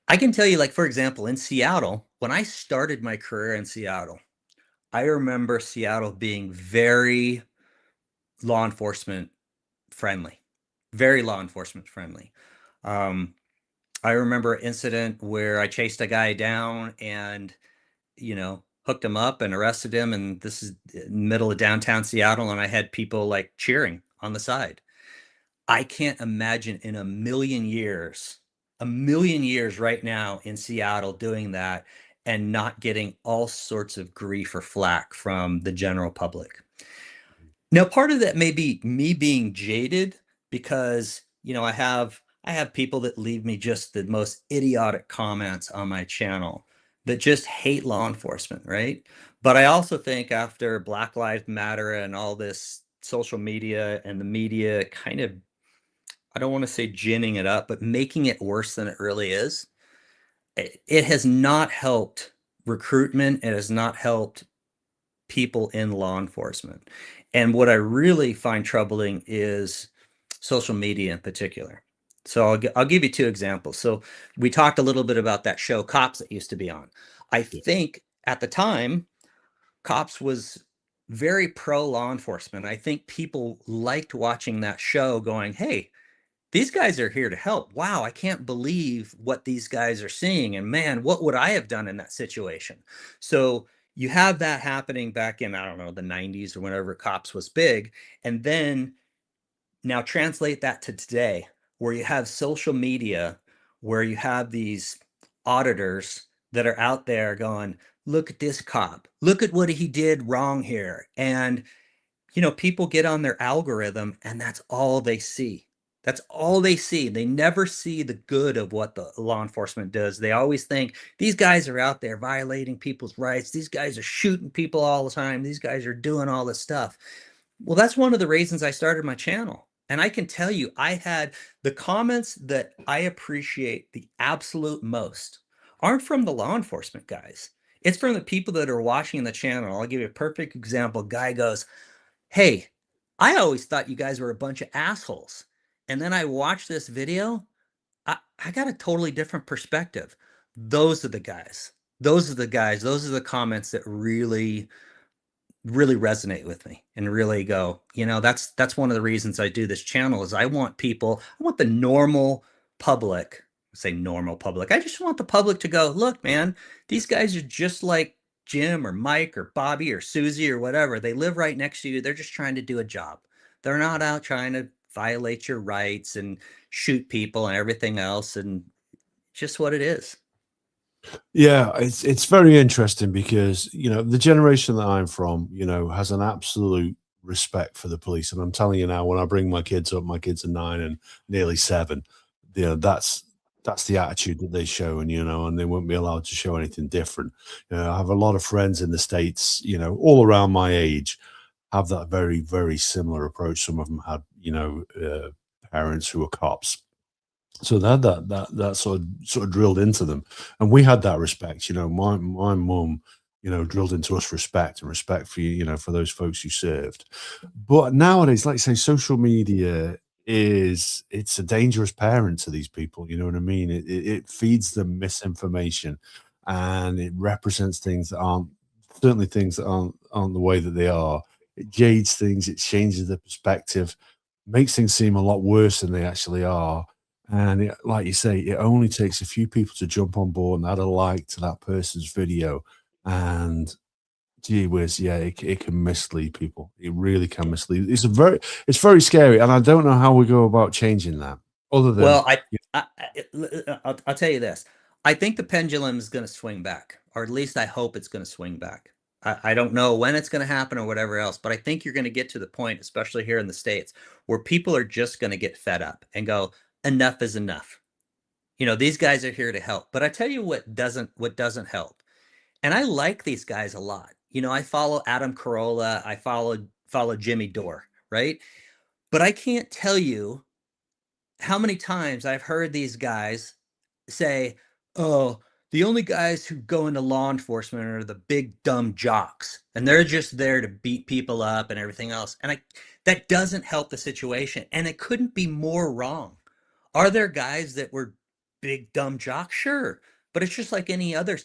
I can tell you, like, for example, in Seattle, when I started my career in Seattle, I remember Seattle being very law enforcement friendly, very law enforcement friendly. Um, I remember an incident where I chased a guy down and, hooked him up and arrested him. And this is in the middle of downtown Seattle. And I had people like cheering on the side. I can't imagine in a million years right now in Seattle doing that and not getting all sorts of grief or flack from the general public. Now, part of that may be me being jaded because, I have people that leave me just the most idiotic comments on my channel that just hate law enforcement, right? But I also think after Black Lives Matter and all this social media and the media kind of, I don't want to say ginning it up, but making it worse than it really is. It has not helped recruitment. It has not helped people in law enforcement. And what I really find troubling is social media in particular. So I'll give you two examples. So we talked a little bit about that show Cops that used to be on. I Yeah. think at the time, Cops was very pro law enforcement. I think people liked watching that show going, hey, these guys are here to help. Wow, I can't believe what these guys are seeing. And man, what would I have done in that situation? So you have that happening back in, I don't know, the 90s or whenever Cops was big. And then now translate that to today, where you have social media, where you have these auditors that are out there going, look at this cop, look at what he did wrong here. And people get on their algorithm and that's all they see. That's all they see. They never see the good of what the law enforcement does. They always think these guys are out there violating people's rights. These guys are shooting people all the time. These guys are doing all this stuff. Well, that's one of the reasons I started my channel. And I can tell you, I had the comments that I appreciate the absolute most aren't from the law enforcement guys. It's from the people that are watching the channel. I'll give you a perfect example. Guy goes, hey, I always thought you guys were a bunch of assholes. And then I watched this video. I got a totally different perspective. Those are the guys. Those are the guys. Those are the comments that really resonate with me and really go, that's one of the reasons I do this channel is I want the normal public, say normal public. I just want the public to go, look, man, these guys are just like Jim or Mike or Bobby or Susie or whatever. They live right next to you. They're just trying to do a job. They're not out trying to violate your rights and shoot people and everything else. And just what it is. Yeah, it's very interesting because, the generation that I'm from, has an absolute respect for the police. And I'm telling you now, when I bring my kids up, my kids are 9 and nearly 7, that's the attitude that they show, and they won't be allowed to show anything different. I have a lot of friends in the States, all around my age, have that very, very similar approach. Some of them had, parents who were cops, so they had that sort of drilled into them, and we had that respect. My mum, drilled into us respect and respect for for those folks you served. But nowadays, like you say, social media it's a dangerous parent to these people. You know what I mean? It feeds them misinformation, and it represents things that aren't certainly things that aren't the way that they are. It jades things, it changes the perspective, makes things seem a lot worse than they actually are. And like you say, it only takes a few people to jump on board and add a like to that person's video, and gee whiz, yeah, it can mislead people. It really can mislead. It's very scary, and I don't know how we go about changing that. Other than Well, I'll tell you this. I think the pendulum is going to swing back, or at least I hope it's going to swing back. I don't know when it's going to happen or whatever else, but I think you're going to get to the point, especially here in the States, where people are just going to get fed up and go, enough is enough. You know, these guys are here to help. But I tell you what doesn't help. And I like these guys a lot. You know, I follow Adam Carolla, I follow Jimmy Dore, right? But I can't tell you how many times I've heard these guys say, "Oh, the only guys who go into law enforcement are the big dumb jocks, and they're just there to beat people up and everything else." And that doesn't help the situation, and it couldn't be more wrong. Are there guys that were big dumb jocks? Sure, but it's just like any other,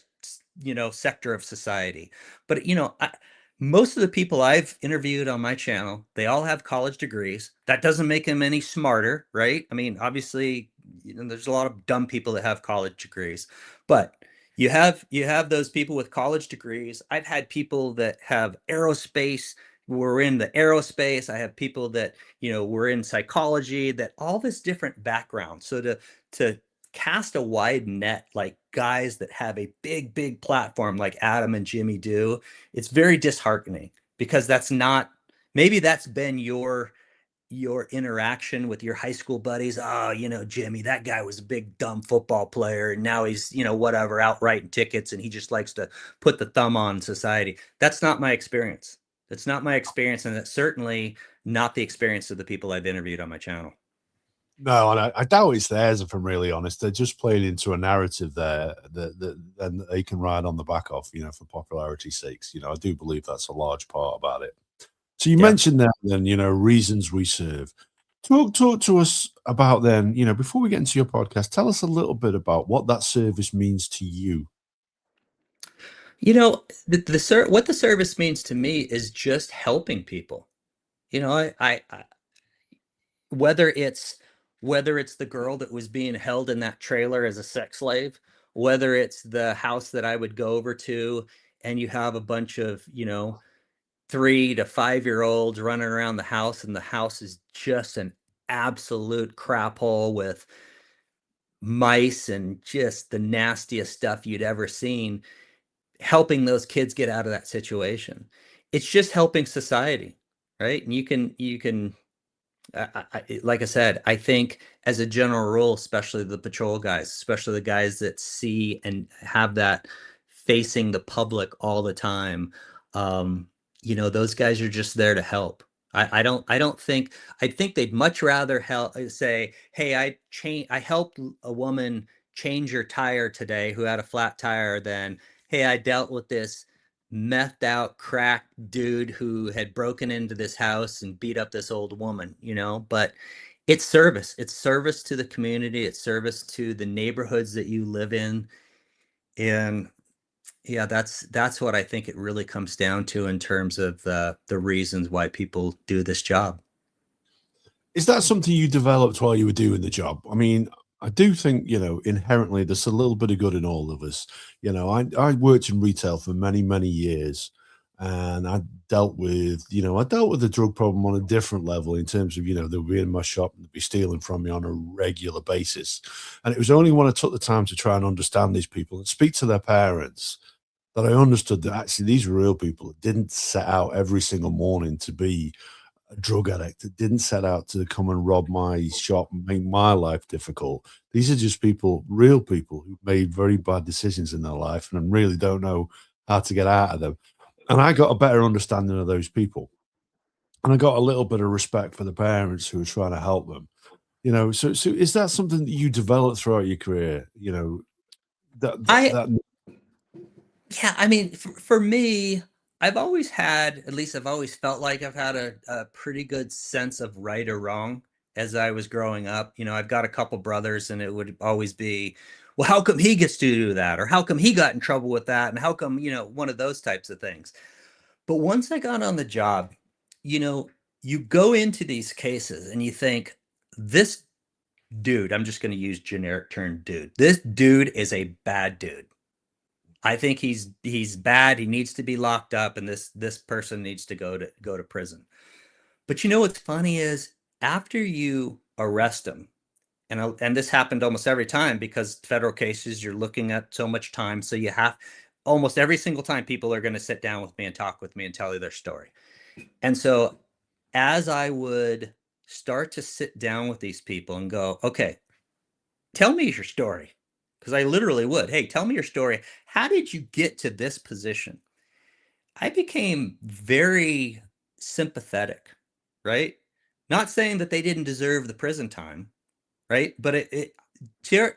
sector of society. But most of the people I've interviewed on my channel, they all have college degrees. That doesn't make them any smarter, right? I mean, obviously, there's a lot of dumb people that have college degrees, but you have those people with college degrees. I've had people that have aerospace, were in the aerospace. I have people that were in psychology, that all this different background. So to cast a wide net, like guys that have a big platform like Adam and Jimmy do, it's very disheartening, because maybe that's been your interaction with your high school buddies. Oh, Jimmy, that guy was a big dumb football player, and now he's, whatever, out writing tickets, and he just likes to put the thumb on society. That's not my experience. That's not my experience, and that's certainly not the experience of the people I've interviewed on my channel. no, and I doubt it's theirs. If I'm really honest, they're just playing into a narrative there that they can ride on the back of, for popularity's sakes. I do believe that's a large part about it. So you Yeah. mentioned that then, reasons we serve. Talk to us about then, before we get into your podcast, tell us a little bit about what that service means to you. What the service means to me is just helping people. You know, I whether it's the girl that was being held in that trailer as a sex slave, whether it's the house that I would go over to, and you have a bunch of 3 to 5 year olds running around the house, and the house is just an absolute crap hole with mice and just the nastiest stuff you'd ever seen. Helping those kids get out of that situation, it's just helping society, right? And you can like I said, I think as a general rule, especially the patrol guys, especially the guys that see and have that facing the public all the time, those guys are just there to help. I don't think, I think they'd much rather help say, "Hey, I helped a woman change her tire today who had a flat tire," than, "Hey, I dealt with this methed out crack dude who had broken into this house and beat up this old woman." But it's service to the community, it's service to the neighborhoods that you live in. And yeah, that's what I think it really comes down to in terms of the reasons why people do this job. Is that something you developed while you were doing the job? I mean, I do think, inherently there's a little bit of good in all of us. I worked in retail for many, many years, and I dealt with the drug problem on a different level in terms of, they'll be in my shop and they'd be stealing from me on a regular basis. And it was only when I took the time to try and understand these people and speak to their parents that I understood that actually these were real people that didn't set out every single morning to be a drug addict, that didn't set out to come and rob my shop and make my life difficult. These are just people, real people who made very bad decisions in their life and really don't know how to get out of them. And I got a better understanding of those people. And I got a little bit of respect for the parents who were trying to help them. So is that something that you developed throughout your career? That that, I that Yeah, I mean, for me, I've always felt like I've had a pretty good sense of right or wrong as I was growing up. I've got a couple brothers, and it would always be, well, how come he gets to do that? Or how come he got in trouble with that? And how come, one of those types of things. But once I got on the job, you know, you go into these cases and you think, this dude, I'm just going to use generic term dude. This dude is a bad dude. I think he's bad. He needs to be locked up, and this person needs to go to prison. But what's funny is after you arrest him, and this happened almost every time because federal cases, you're looking at so much time, so you have almost every single time people are going to sit down with me and talk with me and tell you their story. And so as I would start to sit down with these people and go, okay, tell me your story. Because I literally would, hey, tell me your story. How did you get to this position? I became very sympathetic, right? Not saying that they didn't deserve the prison time, right? But it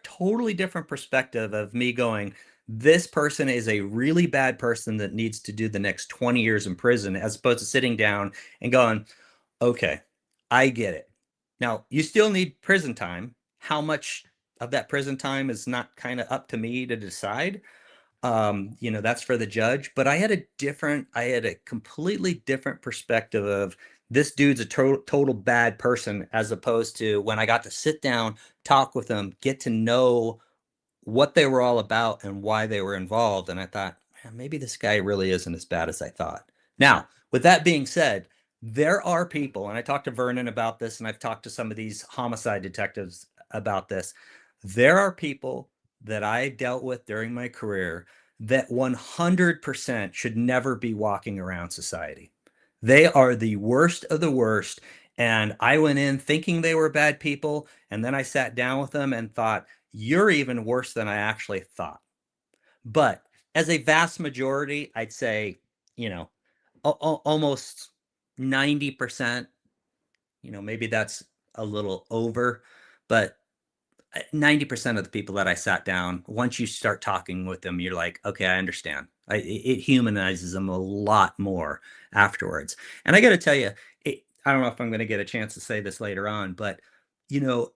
totally different perspective of me going, this person is a really bad person that needs to do the next 20 years in prison, as opposed to sitting down and going, okay, I get it. Now, you still need prison time. How much of that prison time is not kind of up to me to decide? That's for the judge. But I had a completely different perspective of this dude's a total bad person, as opposed to when I got to sit down, talk with them, get to know what they were all about and why they were involved. And I thought, man, maybe this guy really isn't as bad as I thought. Now, with that being said, there are people, and I talked to Vernon about this, and I've talked to some of these homicide detectives about this. There are people that I dealt with during my career that 100% should never be walking around society. They are the worst of the worst. And I went in thinking they were bad people. And then I sat down with them and thought, you're even worse than I actually thought. But as a vast majority, I'd say, you know, almost 90%, maybe that's a little over, but 90% of the people that I sat down, once you start talking with them, you're like, okay, I understand. It humanizes them a lot more afterwards. And I got to tell you, I don't know if I'm going to get a chance to say this later on, but you know,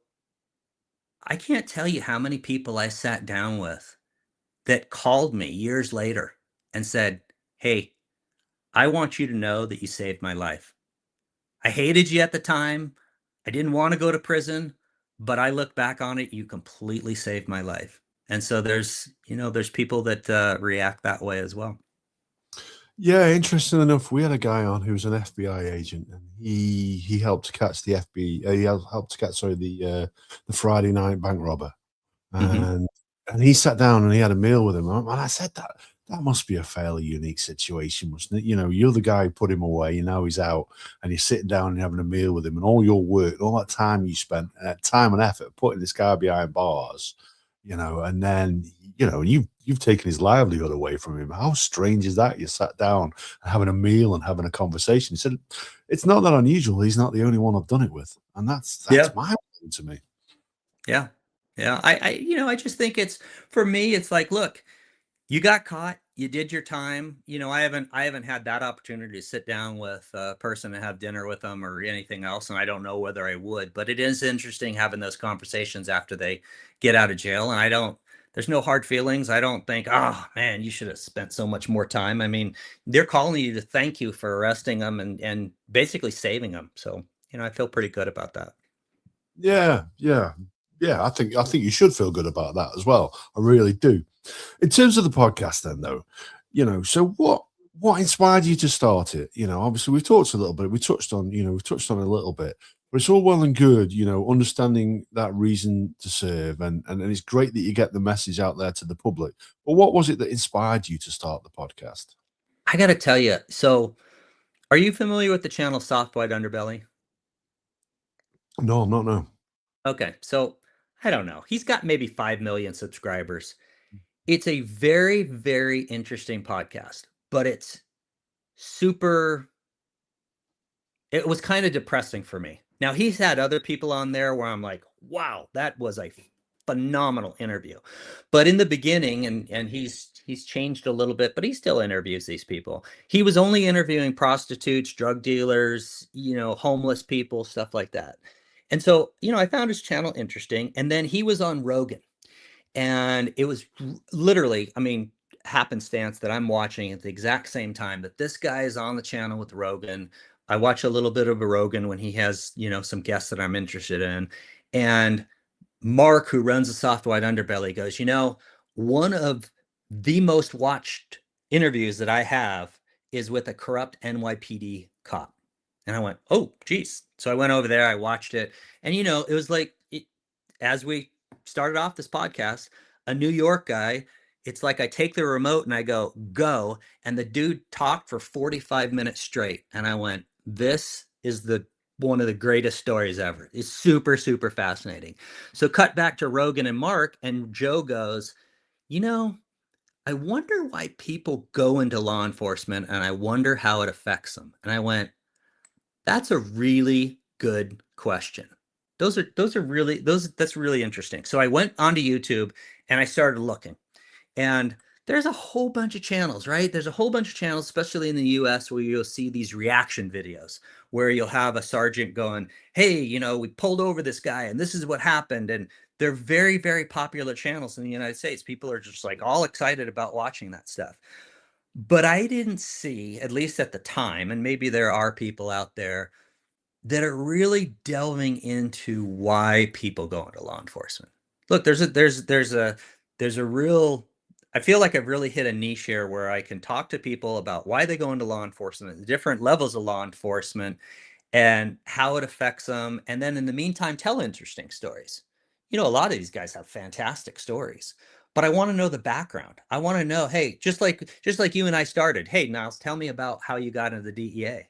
I can't tell you how many people I sat down with that called me years later and said, hey, I want you to know that you saved my life. I hated you at the time. I didn't want to go to prison, but I look back on it, you completely saved my life. And so there's people that react that way as well. Yeah, interesting enough, we had a guy on who was an FBI agent, and he helped catch the FBI. He helped to catch, sorry, the Friday night bank robber, Hmm. and he sat down and he had a meal with him. And I said that must be a fairly unique situation, mustn't it? You're the guy who put him away, and now he's out, and you're sitting down and having a meal with him, and all your work, all that time you spent, time and effort putting this guy behind bars, and then you've taken his livelihood away from him. How strange is that? You sat down and having a meal and having a conversation. He said, it's not that unusual. He's not the only one I've done it with, and that's Yeah. mind-blowing to me. Yeah. Yeah. I just think for me, it's like, look, you got caught, you did your time. I haven't had that opportunity to sit down with a person and have dinner with them or anything else, and I don't know whether I would. But it is interesting having those conversations after they get out of jail. And I don't. There's no hard feelings. I don't think, oh man, you should have spent so much more time. I mean, they're calling you to thank you for arresting them and basically saving them. So I feel pretty good about that. Yeah, yeah, yeah. I think you should feel good about that as well. I really do. In terms of the podcast, then, though, so what inspired you to start it? Obviously we've talked a little bit. We've touched on it a little bit, but it's all well and good, understanding that reason to serve, and it's great that you get the message out there to the public. But what was it that inspired you to start the podcast? I got to tell you. So, are you familiar with the channel Soft White Underbelly? No, I'm not. No. Okay, so I don't know. He's got maybe 5 million subscribers. It's a very, very interesting podcast, but super, it was kind of depressing for me. Now, he's had other people on there where I'm like, wow, that was a phenomenal interview. But in the beginning, and he's changed a little bit, but he still interviews these people. He was only interviewing prostitutes, drug dealers, homeless people, stuff like that. And so, I found his channel interesting. And then he was on Rogan. And it was literally, I mean, happenstance that I'm watching at the exact same time that this guy is on the channel with Rogan. I watch a little bit of a Rogan when he has, some guests that I'm interested in. And Mark, who runs the Soft White Underbelly, goes, one of the most watched interviews that I have is with a corrupt NYPD cop. And I went, oh, geez. So I went over there, I watched it. And, it was like, as we started off this podcast, a New York guy, it's like I take the remote and I go. And the dude talked for 45 minutes straight. And I went, this is one of the greatest stories ever. It's super, super fascinating. So cut back to Rogan and Mark, and Joe goes, you know, I wonder why people go into law enforcement and I wonder how it affects them. And I went, that's a really good question. That's really interesting. So I went onto YouTube and I started looking. And there's a whole bunch of channels, right? There's a whole bunch of channels, especially in the US, where you'll see these reaction videos where you'll have a sergeant going, hey, we pulled over this guy and this is what happened. And they're very, very popular channels in the United States. People are just like all excited about watching that stuff. But I didn't see, at least at the time, and maybe there are people out there that are really delving into why people go into law enforcement. Look, there's a real, I feel like I've really hit a niche here where I can talk to people about why they go into law enforcement, the different levels of law enforcement, and how it affects them. And then in the meantime, tell interesting stories. A lot of these guys have fantastic stories, but I want to know the background. I want to know, hey, just like you and I started. Hey, Niles, tell me about how you got into the DEA.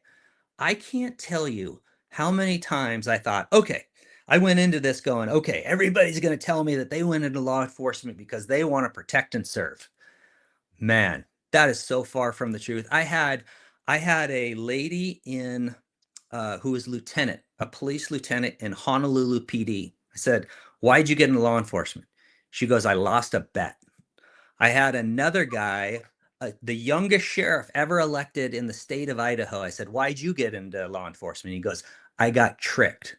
I can't tell you how many times I thought, okay, I went into this going, okay, everybody's going to tell me that they went into law enforcement because they want to protect and serve. Man, that is so far from the truth. I had a lady in who was a police lieutenant in Honolulu PD. I said, why'd you get into law enforcement? She goes, I lost a bet. I had another guy, the youngest sheriff ever elected in the state of Idaho. I said, why'd you get into law enforcement? He goes, I got tricked.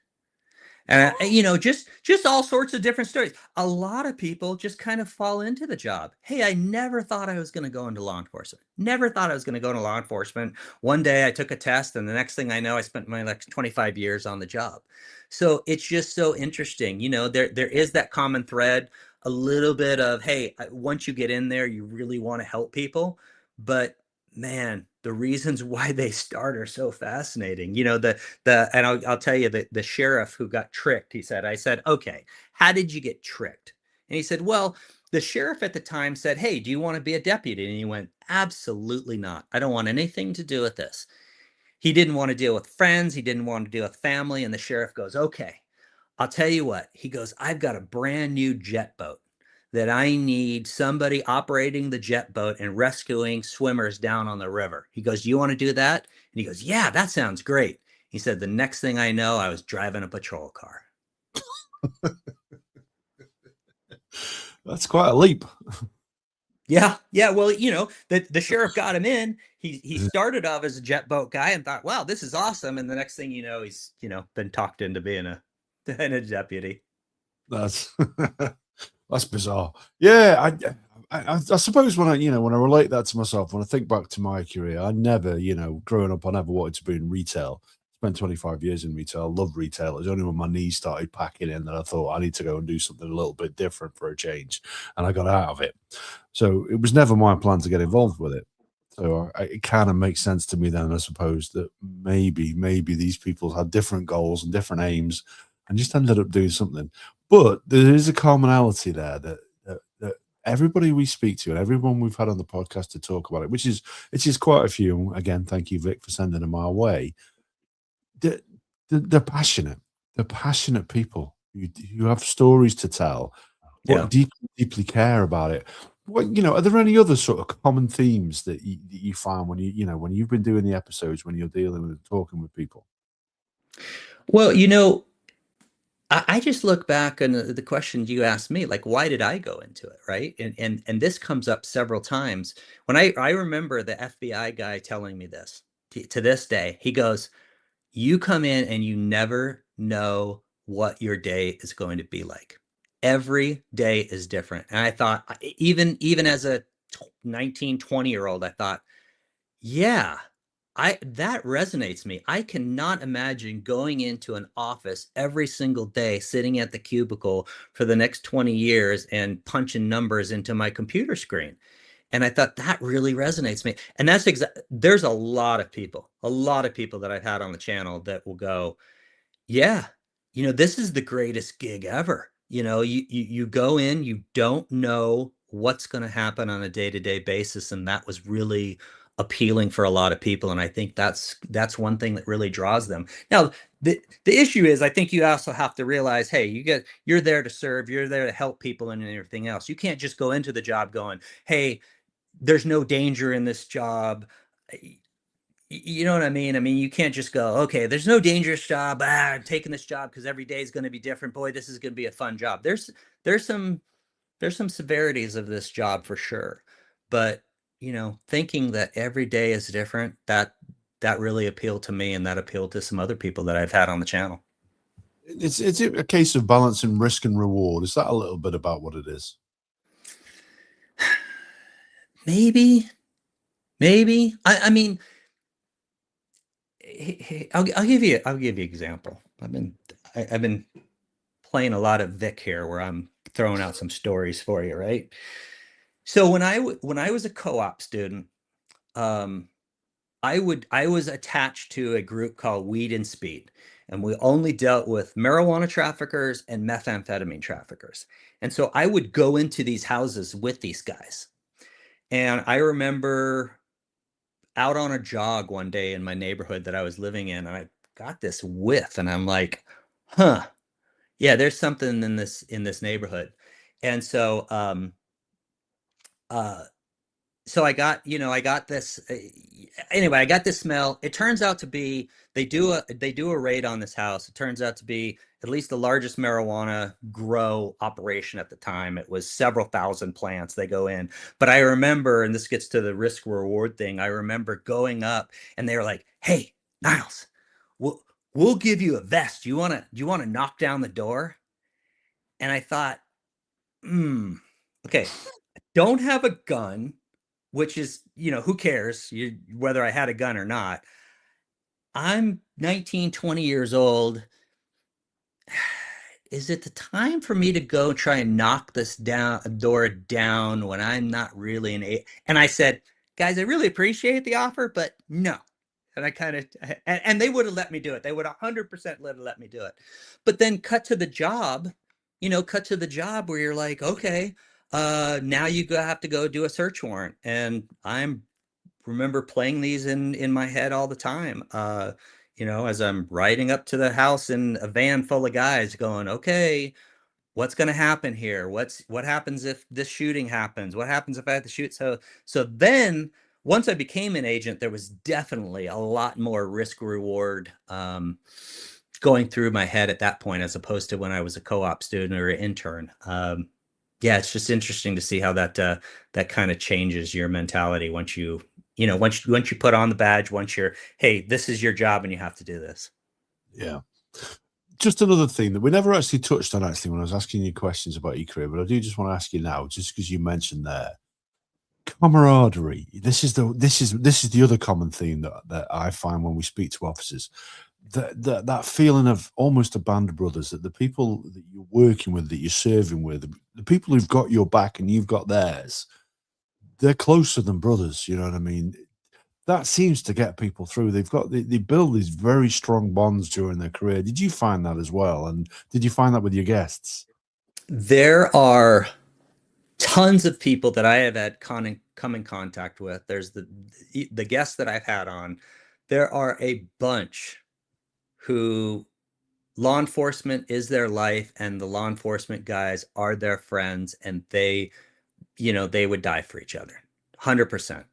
And just all sorts of different stories. A lot of people just kind of fall into the job. Hey, I never thought I was going to go into law enforcement. Never thought I was going to go into law enforcement. One day I took a test, and the next thing I know, I spent my next 25 years on the job. So it's just so interesting. There is that common thread, a little bit of, hey, once you get in there, you really want to help people. But man, the reasons why they start are so fascinating. And I'll tell you that the sheriff who got tricked, I said, okay, how did you get tricked? And he said, well, the sheriff at the time said, hey, do you want to be a deputy? And he went, absolutely not. I don't want anything to do with this. He didn't want to deal with friends. He didn't want to deal with family. And the sheriff goes, okay, I'll tell you what. He goes, I've got a brand new jet boat that I need somebody operating the jet boat and rescuing swimmers down on the river. He goes, you want to do that? And he goes, yeah, that sounds great. He said, the next thing I know, I was driving a patrol car. That's quite a leap. Yeah. Well, the sheriff got him in. He started off as a jet boat guy and thought, wow, this is awesome. And the next thing you know, he's, been talked into being a deputy. That's that's bizarre. Yeah, I suppose when when I relate that to myself, when I think back to my career, I never, growing up, I never wanted to be in retail. Spent 25 years in retail. I love retail. It was only when my knees started packing in that I thought I need to go and do something a little bit different for a change, and I got out of it. So it was never my plan to get involved with it. So it kind of makes sense to me then, I suppose, that maybe these people had different goals and different aims, and just ended up doing something. But there is a commonality there that everybody we speak to and everyone we've had on the podcast to talk about it, which is quite a few. Again, thank you, Vic, for sending them our way. They're passionate. They're passionate people who have stories to tell, but Yeah. deeply care about it. What are there any other sort of common themes that you find when when you've been doing the episodes, when you're dealing with talking with people? Well, I just look back and the question you asked me, like, why did I go into it, right? And this comes up several times. When I remember the FBI guy telling me this to this day, he goes, you come in and you never know what your day is going to be like. Every day is different. And I thought, even as a 19, 20-year old, I thought, yeah, that resonates me. I cannot imagine going into an office every single day, sitting at the cubicle for the next 20 years and punching numbers into my computer screen. And I thought that really resonates me. And there's a lot of people that I've had on the channel that will go, yeah, this is the greatest gig ever. You go in, you don't know what's going to happen on a day-to-day basis, and that was really appealing for a lot of people. And I think that's one thing that really draws them. Now, the issue is, I think you also have to realize, hey, you're there to serve, you're there to help people and everything else. You can't just go into the job going, hey, there's no danger in this job. You know what I mean? I mean, you can't just go, okay, there's no dangerous job. I'm taking this job because every day is going to be different. Boy, this is going to be a fun job. There's some there's some severities of this job for sure. But, thinking that every day is different, that really appealed to me, and that appealed to some other people that I've had on the channel. It's a case of balancing risk and reward. Is that a little bit about what it is? Maybe, maybe. I mean, I'll give you an example. I've been playing a lot of Vic here, where I'm throwing out some stories for you, right? So when I was a co-op student, um, I was attached to a group called Weed and Speed, and we only dealt with marijuana traffickers and methamphetamine traffickers. And so I would go into these houses with these guys. And I remember out on a jog one day in my neighborhood that I was living in, and I got this whiff, and I'm like, huh, yeah, there's something in this neighborhood. And uh, so I got this anyway, I got this smell. It turns out to be, they do a raid on this house. It turns out to be at least the largest marijuana grow operation at the time. It was several thousand plants they go in. But I remember, and this gets to the risk reward thing, I remember going up and they were like, "Hey, Niles, we'll give you a vest. Do you want to knock down the door?" And I thought, okay, don't have a gun, which is, who cares whether I had a gun or not. I'm 19, 20 years old. Is it the time for me to go try and knock this door down when I'm not really And I said, guys, I really appreciate the offer, but no. And I kind of, and they would have let me do it. They would 100% let me do it. But then cut to the job where you're like, okay, now you have to go do a search warrant. And I'm remember playing these in my head all the time. As I'm riding up to the house in a van full of guys going, okay, what's going to happen here? What happens if this shooting happens? What happens if I have to shoot? So then once I became an agent, there was definitely a lot more risk reward going through my head at that point, as opposed to when I was a co-op student or an intern. Yeah, it's just interesting to see how that kind of changes your mentality once once you put on the badge, once you're, hey, this is your job and you have to do this. Yeah. Just another thing that we never actually touched on, actually, when I was asking you questions about your career, but I do just want to ask you now, just because you mentioned there, camaraderie. This is the other common theme that I find when we speak to officers. That feeling of almost a band of brothers, that the people that you're working with, that you're serving with, the people who've got your back and you've got theirs, they're closer than brothers. You know what I mean? That seems to get people through. They build these very strong bonds during their career. Did you find that as well? And did you find that with your guests? There are tons of people that I have had come in contact with. There's the guests that I've had on. There are a bunch who law enforcement is their life, and the law enforcement guys are their friends, and they would die for each other, 100%.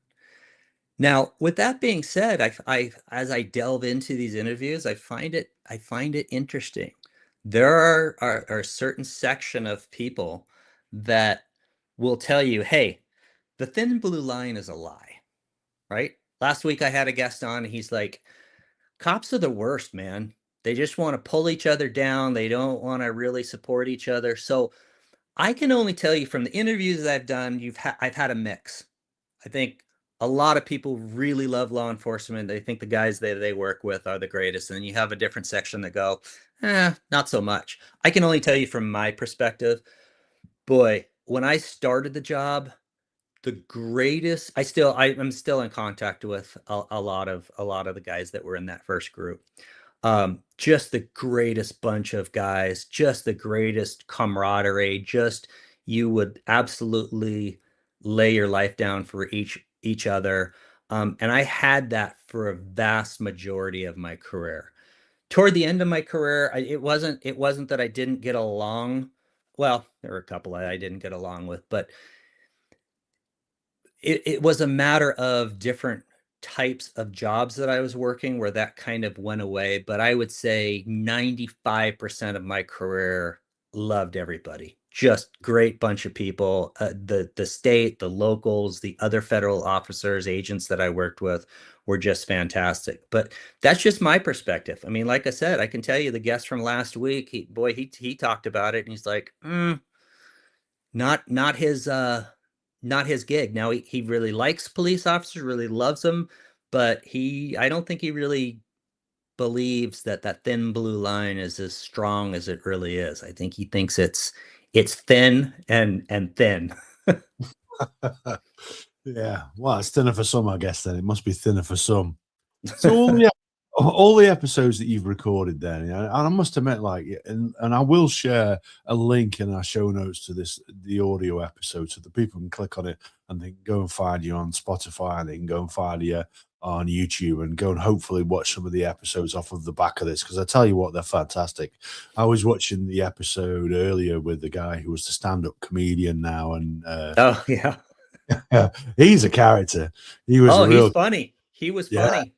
Now, with that being said, as I delve into these interviews, I find it interesting. There are a certain section of people that will tell you, hey, the thin blue line is a lie, right? Last week I had a guest on, and he's like, cops are the worst, man. They just want to pull each other down. They don't want to really support each other. So I can only tell you from the interviews that I've done, I've had a mix. I think a lot of people really love law enforcement. They think the guys they work with are the greatest. And then you have a different section that go, not so much. I can only tell you from my perspective, boy, when I started the job, the greatest, I'm still in contact with a lot of the guys that were in that first group. Just the greatest bunch of guys, just the greatest camaraderie, just you would absolutely lay your life down for each other. And I had that for a vast majority of my career. Toward the end of my career, it wasn't that I didn't get along. Well, there were a couple I didn't get along with, but it was a matter of different types of jobs that I was working where that kind of went away. But I would say 95% of my career loved everybody. Just great bunch of people. The state, the locals, the other federal officers, agents that I worked with were just fantastic. But that's just my perspective. I mean, like I said, I can tell you the guest from last week, he talked about it and he's like, not not his gig. Now he really likes police officers, really loves them, but I don't think he really believes that that thin blue line is as strong as it really is. I think he thinks it's thin and thin. Yeah, well, it's thinner for some, I guess. Then it must be thinner for some. So all the episodes that you've recorded then, and I must admit, like, and I will share a link in our show notes to the audio episode, so that people can click on it and they can go and find you on Spotify, and they can go and find you on YouTube, and go and hopefully watch some of the episodes off of the back of this, because I tell you what, they're fantastic. I was watching the episode earlier with the guy who was the stand-up comedian now, and Oh yeah. he's a character. He was a Oh, he's real, funny. He was yeah. funny.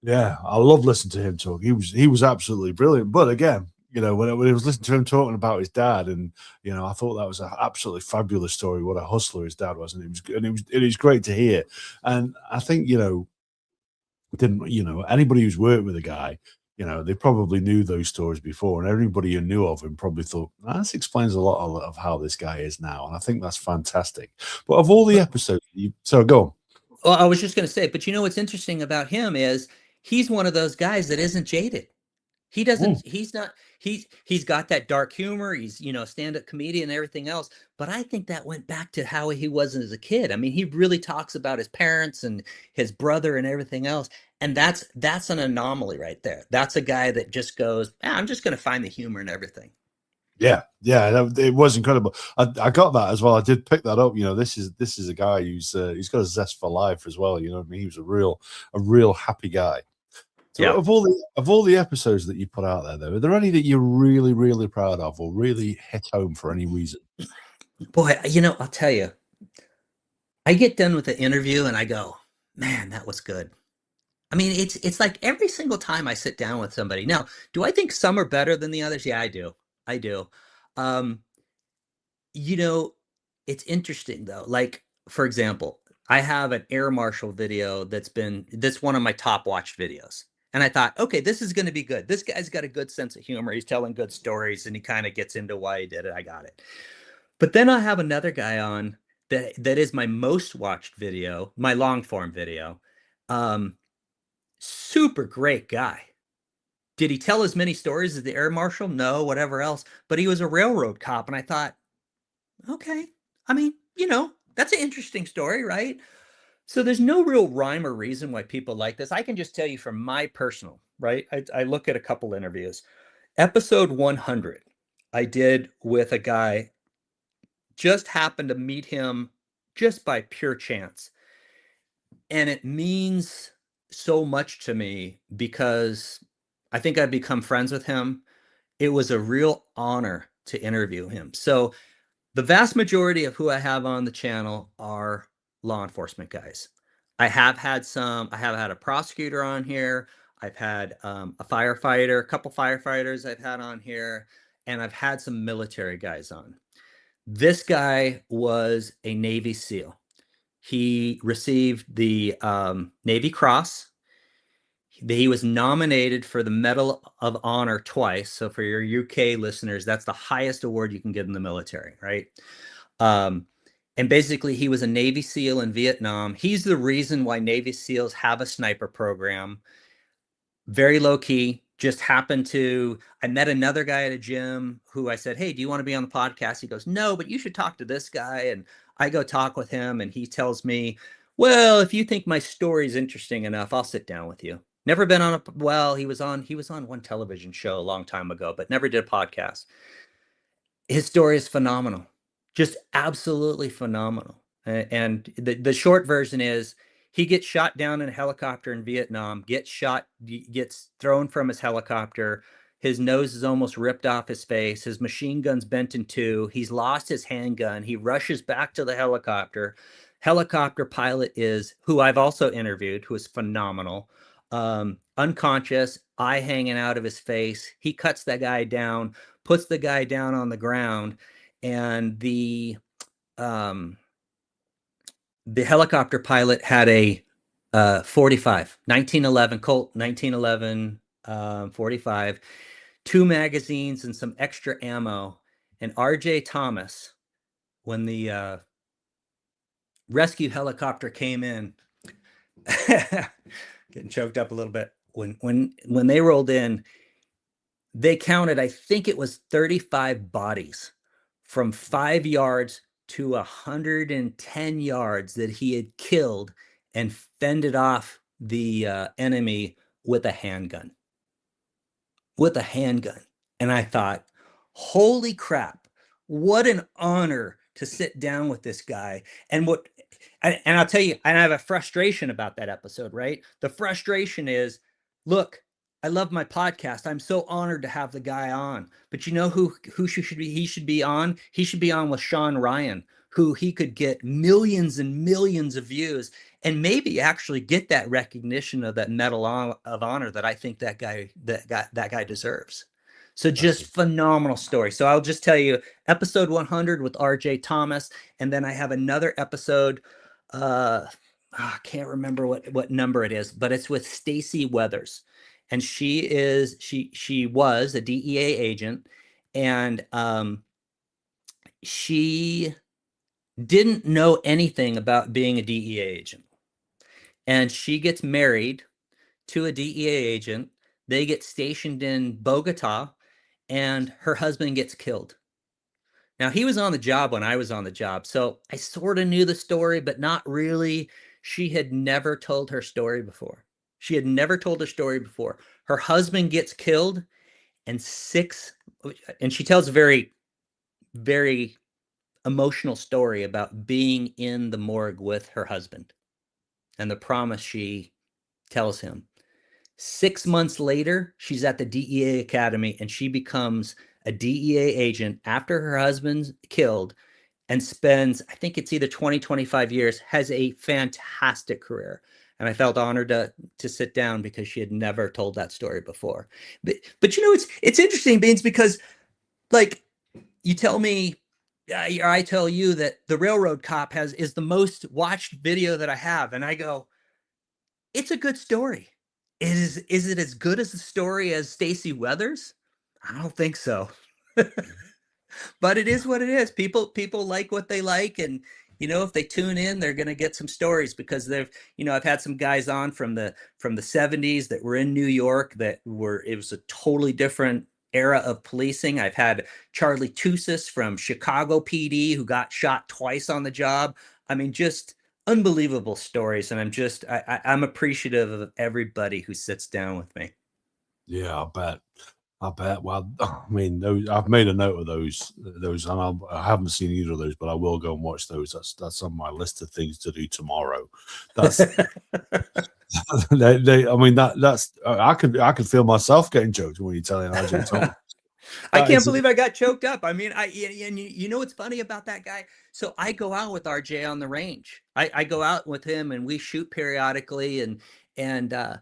Yeah, I love listening to him talk. He was absolutely brilliant. But again, when I was listening to him talking about his dad, and I thought that was an absolutely fabulous story. What a hustler his dad was, and it was great to hear. And I think didn't anybody who's worked with a guy, they probably knew those stories before, and everybody who knew of him probably thought, this explains a lot of how this guy is now. And I think that's fantastic. But of all the But episodes, so go on. well, I was just going to say, but you know what's interesting about him is he's one of those guys that isn't jaded. He Mm, doesn't, he's not, he's got that dark humor. He's, stand-up comedian and everything else. But I think that went back to how he was as a kid. I mean, he really talks about his parents and his brother and everything else. And that's an anomaly right there. That's a guy that just goes, I'm just going to find the humor in everything. yeah, it was incredible. I got that as well. I did pick that up. This is a guy he's got a zest for life as well. You know what I mean? He was a real happy guy. So Yeah. of all the episodes that you put out there, though, are there any that you're really, really proud of, or really hit home for any reason? Boy, I'll tell you, I get done with the interview and I go, man, that was good. I mean, it's like every single time I sit down with somebody. Now, do I think some are better than the others? Yeah, I do. I do. Um, you know, it's interesting though. Like, for example, I have an air marshal video that's one of my top watched videos. And I thought, okay, this is going to be good. This guy's got a good sense of humor. He's telling good stories and he kind of gets into why he did it. I got it. But then I have another guy on that is my most watched video, my long form video. Um, Super great guy. Did he tell as many stories as the air marshal? No, whatever else. But he was a railroad cop. And I thought, okay, I mean, that's an interesting story, right? So there's no real rhyme or reason why people like this. I can just tell you from my personal, right? I look at a couple interviews. Episode 100, I did with a guy, just happened to meet him just by pure chance. And it means so much to me because I think I've become friends with him. It was a real honor to interview him. So the vast majority of who I have on the channel are law enforcement guys. I have had a prosecutor on here. I've had a firefighter, a couple firefighters I've had on here, and I've had some military guys on. This guy was a Navy SEAL. He received the Navy Cross. He was nominated for the Medal of Honor twice. So for your UK listeners, that's the highest award you can get in the military, right? Um, and basically, he was a Navy SEAL in Vietnam. He's the reason why Navy SEALs have a sniper program. Very low key. Just happened to, I met another guy at a gym who I said, "Hey, do you want to be on the podcast?" He goes, "No, but you should talk to this guy." And I go talk with him, and he tells me, "Well, if you think my story's interesting enough, I'll sit down with you." Never been on a, well, he was on one television show a long time ago, but never did a podcast. His story is phenomenal, just absolutely phenomenal. And the short version is he gets shot down in a helicopter in Vietnam, gets thrown from his helicopter. His nose is almost ripped off his face. His machine gun's bent in two. He's lost his handgun. He rushes back to the helicopter. Helicopter pilot is, who I've also interviewed, who is phenomenal. Unconscious, eye hanging out of his face. He cuts that guy down, puts the guy down on the ground, and um, the helicopter pilot had a 45, 1911 Colt 1911 45, two magazines and some extra ammo. And R.J. Thomas, when the rescue helicopter came in, getting choked up a little bit. When they rolled in, they counted, I think it was 35 bodies from 5 yards to 110 yards that he had killed and fended off the enemy with a handgun. With a handgun. And I thought, holy crap, what an honor to sit down with this guy. And I'll tell you, and I have a frustration about that episode, right? The frustration is, look, I love my podcast. I'm so honored to have the guy on. But you know who he should be on? He should be on with Sean Ryan, who he could get millions and millions of views and maybe actually get that recognition of that Medal of Honor that I think that guy deserves. So just phenomenal story. So I'll just tell you episode 100 with RJ Thomas, and then I have another episode. I can't remember what number it is, but it's with Stacy Weathers, and she was a DEA agent, and she didn't know anything about being a DEA agent, and she gets married to a DEA agent. They get stationed in Bogota, and her husband gets killed. Now, he was on the job when I was on the job, so I sort of knew the story, but not really. She had never told her story before. She had never told her story before. Her husband gets killed, and she tells a very, very emotional story about being in the morgue with her husband and the promise she tells him. 6 months later, she's at the DEA Academy, and she becomes a DEA agent after her husband's killed, and spends, I think it's either 20, 25 years, has a fantastic career. And I felt honored to sit down because she had never told that story before. But you know, it's interesting, Beans, because like you tell me, I tell you that the Railroad Cop is the most watched video that I have, and I go, it's a good story. Is it as good as the story as Stacy Weathers? I don't think so. But it is what it is. People like what they like, and if they tune in, they're going to get some stories because I've had some guys on from the 70s that were in New York it was a totally different era of policing. I've had Charlie Tusis from Chicago PD who got shot twice on the job. I mean, just unbelievable stories, and I'm appreciative of everybody who sits down with me. Yeah, I bet. I bet. Well, I mean, I've made a note of those, and I haven't seen either of those, but I will go and watch those. That's on my list of things to do tomorrow. That's I mean, that's I could feel myself getting choked when you're telling RJ Thomas. I can't believe I got choked up. I mean, and you know what's funny about that guy? So I go out with RJ on the range. I go out with him, and we shoot periodically, and the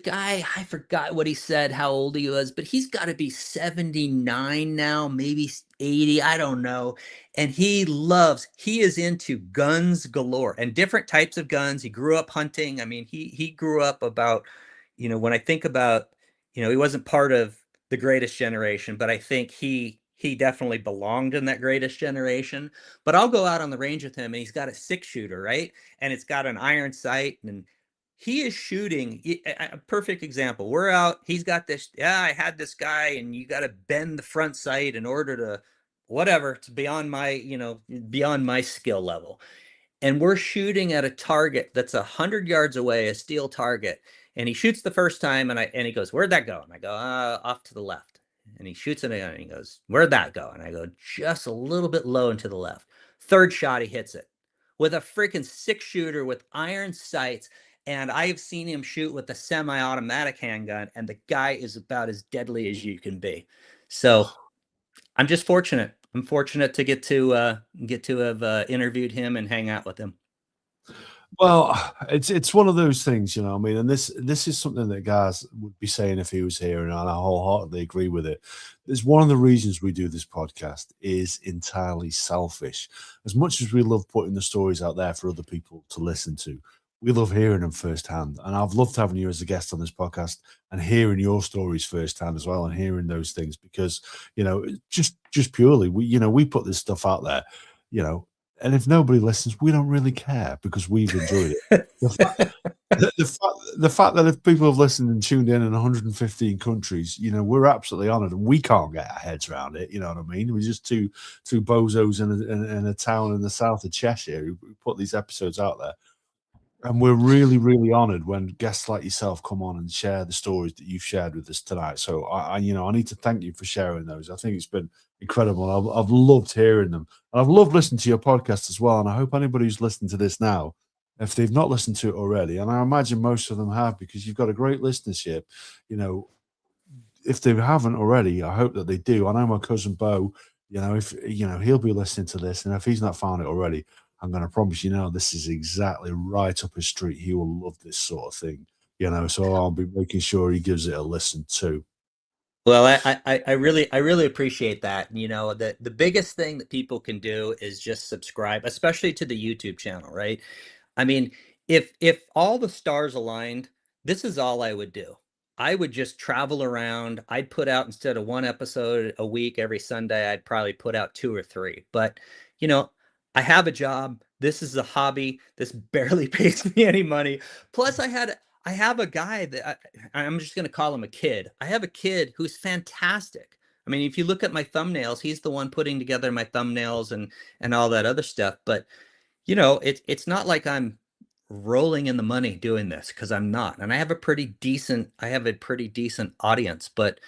guy, I forgot what he said, how old he was, but he's got to be 79 now, maybe 80, I don't know. And he is into guns galore and different types of guns. He grew up hunting. I mean, he grew up about when I think about, he wasn't part of the greatest generation, but I think he definitely belonged in that greatest generation. But I'll go out on the range with him and he's got a 6-shooter, right? And it's got an iron sight and he is shooting a perfect example. We're out, he's got this, yeah, I had this guy and you got to bend the front sight in order to whatever, it's beyond my, beyond my skill level, and we're shooting at a target that's 100 yards away, a steel target. And he shoots the first time, and he goes, "Where'd that go?" And I go, "Off to the left." And he shoots it again, and he goes, "Where'd that go?" And I go, "Just a little bit low and to the left." Third shot, he hits it with a freaking 6-shooter with iron sights. And I've seen him shoot with a semi-automatic handgun, and the guy is about as deadly as you can be. So I'm just fortunate. I'm fortunate to get to have interviewed him and hang out with him. Well, it's one of those things, I mean, and this is something that Gaz would be saying if he was here, and I wholeheartedly agree with it. It's one of the reasons we do this podcast is entirely selfish. As much as we love putting the stories out there for other people to listen to, we love hearing them firsthand. And I've loved having you as a guest on this podcast and hearing your stories firsthand as well, and hearing those things because, just purely we put this stuff out there, you know, and if nobody listens, we don't really care because we've enjoyed it. The fact, the fact that if people have listened and tuned in 115 countries, we're absolutely honoured, and we can't get our heads around it. You know what I mean? We're just two bozos in a town in the south of Cheshire who put these episodes out there. And we're really, really honoured when guests like yourself come on and share the stories that you've shared with us tonight. So I need to thank you for sharing those. I think it's been incredible. I've loved hearing them. And I've loved listening to your podcast as well. And I hope anybody who's listening to this now, if they've not listened to it already, and I imagine most of them have because you've got a great listenership, if they haven't already, I hope that they do. I know my cousin Bo, if he'll be listening to this, and if he's not found it already, I'm going to promise this is exactly right up his street. He will love this sort of thing, so I'll be making sure he gives it a listen too. Well, I really appreciate that. The biggest thing that people can do is just subscribe, especially to the YouTube channel, right? I mean, if all the stars aligned, this is all I would do. I would just travel around. I'd put out, instead of one episode a week every Sunday, I'd probably put out 2 or 3. But, I have a job. This is a hobby. This barely pays me any money. Plus, I have a guy that I'm just going to call him a kid. I have a kid who's fantastic. I mean, if you look at my thumbnails, he's the one putting together my thumbnails and all that other stuff. But it's not like I'm rolling in the money doing this, because I'm not. And I have a pretty decent audience. But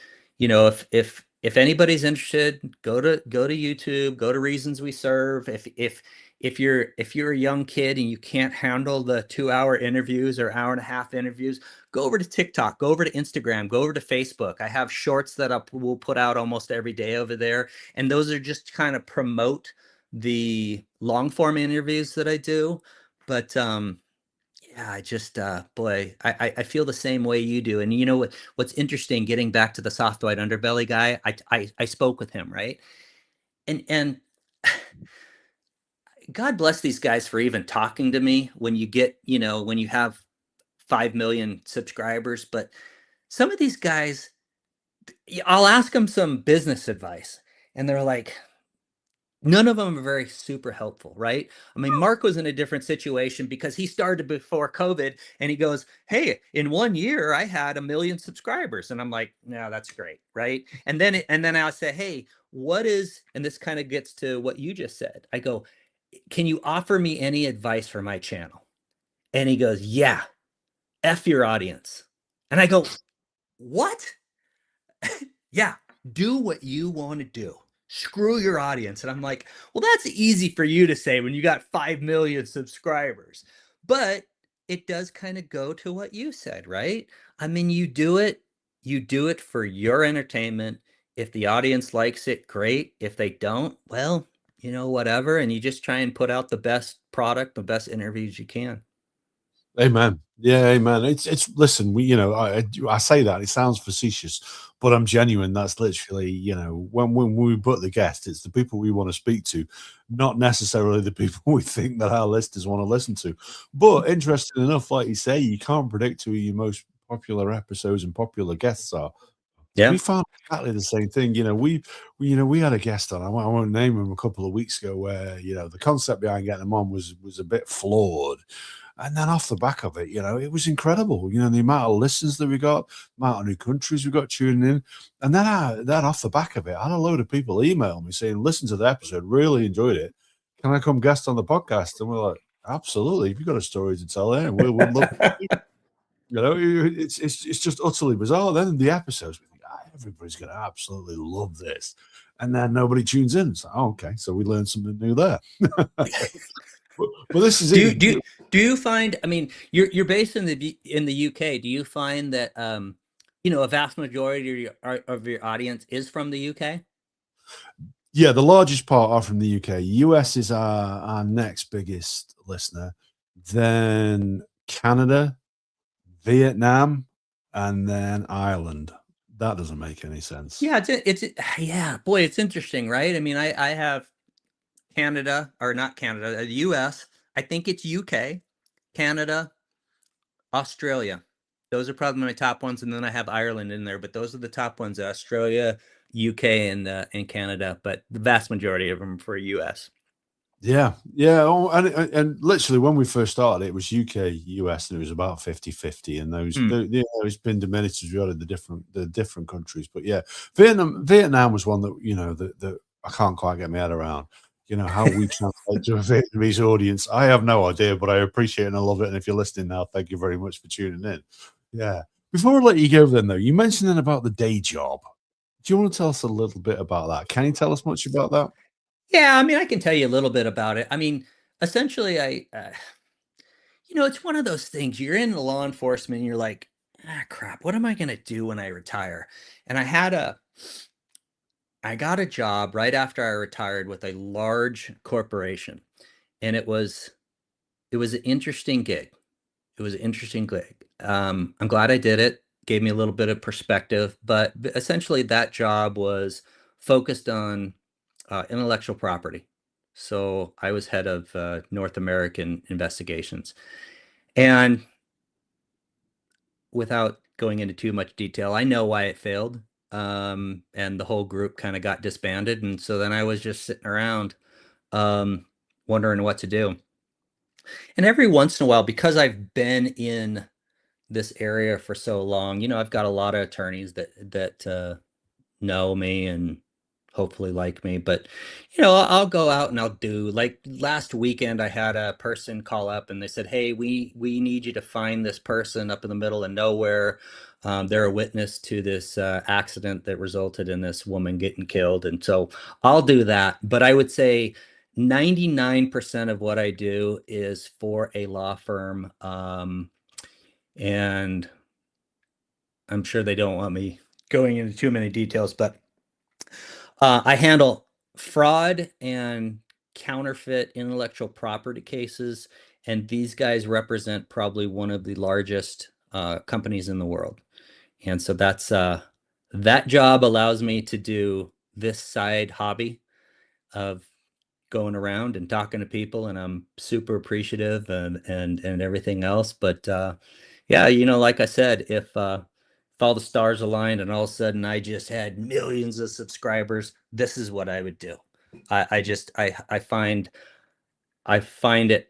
if anybody's interested, go to YouTube, go to Reasons We Serve. If you're a young kid and you can't handle the 2-hour interviews or hour-and-a-half interviews, go over to TikTok, go over to Instagram, go over to Facebook. I have shorts that will put out almost every day over there, and those are just kind of promote the long form interviews that I do. But yeah, I just boy, I feel the same way you do. And what's interesting, getting back to the soft white underbelly guy, I spoke with him, right? And God bless these guys for even talking to me when when you have 5 million subscribers. But some of these guys, I'll ask them some business advice, and they're like, none of them are very super helpful, right? I mean, Mark was in a different situation because he started before COVID, and he goes, "Hey, in 1 year, I had 1 million subscribers." And I'm like, "No, that's great." Right. And then I say, "Hey, what is," and this kind of gets to what you just said. I go, "Can you offer me any advice for my channel?" And he goes, "Yeah, F your audience." And I go, "What?" Yeah, do what you want to do. Screw your audience. And I'm like, well, that's easy for you to say when you got 5 million subscribers. But it does kind of go to what you said, right? I mean, you do it for your entertainment. If the audience likes it, great. If they don't, well, whatever. And you just try and put out the best product, the best interviews you can. Amen. Yeah, amen. It's listen, I say that it sounds facetious, but I'm genuine. That's literally, when we put the guest, it's the people we want to speak to, not necessarily the people we think that our listeners want to listen to. But interesting enough, like you say, you can't predict who your most popular episodes and popular guests are. Yeah. We found exactly the same thing. We had a guest on. I won't name him a couple of weeks ago, where the concept behind getting him on was a bit flawed, and then off the back of it, it was incredible. The amount of listens that we got, the amount of new countries we got tuning in, and then off the back of it, I had a load of people email me saying, "Listen to the episode, really enjoyed it. Can I come guest on the podcast?" And we're like, "Absolutely! If you've got a story to tell, there, we'd love." It's just utterly bizarre. Then the episodes, we think, everybody's going to absolutely love this, and then nobody tunes in. So, okay, so we learned something new there. But this is Do it. you find? I mean, you're based in the UK. Do you find that a vast majority of your audience is from the UK? Yeah, the largest part are from the UK. US is our next biggest listener, then Canada, Vietnam, and then Ireland. That doesn't make any sense. Yeah, yeah, boy, it's interesting, right? I mean, I have Canada, or not Canada, the US. I think it's UK, Canada, Australia. Those are probably my top ones, and then I have Ireland in there. But those are the top ones: Australia, UK, and Canada. But the vast majority of them for US. Yeah. Oh, and literally when we first started, it was UK, US, and it was about 50-50. And it's been diminished as we added the different countries. But yeah, Vietnam was one that that I can't quite get my head around. How we translate to a Vietnamese audience, I have no idea, but I appreciate it and I love it. And if you're listening now, thank you very much for tuning in. Yeah. Before I let you go, then, though, you mentioned then about the day job. Do you want to tell us a little bit about that? Can you tell us much about that? Yeah, I mean, I can tell you a little bit about it. I mean, essentially, it's one of those things. You're in law enforcement, and you're like, crap, what am I going to do when I retire? And I got a job right after I retired with a large corporation, and it was an interesting gig. It was an interesting gig. I'm glad I did it. Gave me a little bit of perspective, but essentially that job was focused on intellectual property. So I was head of North American investigations, and without going into too much detail, I know why it failed. And the whole group kind of got disbanded. And so then I was just sitting around wondering what to do. And every once in a while, because I've been in this area for so long, I've got a lot of attorneys that know me and hopefully like me. But I'll go out and I'll do, like, last weekend I had a person call up and they said, "Hey, we need you to find this person up in the middle of nowhere. They're a witness to this accident that resulted in this woman getting killed." And so I'll do that. But I would say 99% of what I do is for a law firm, and I'm sure they don't want me going into too many details, but I handle fraud and counterfeit intellectual property cases, and these guys represent probably one of the largest companies in the world. And so that job allows me to do this side hobby of going around and talking to people, and I'm super appreciative and everything else. But yeah, like I said, if all the stars aligned and all of a sudden I just had millions of subscribers, this is what I would do. I find it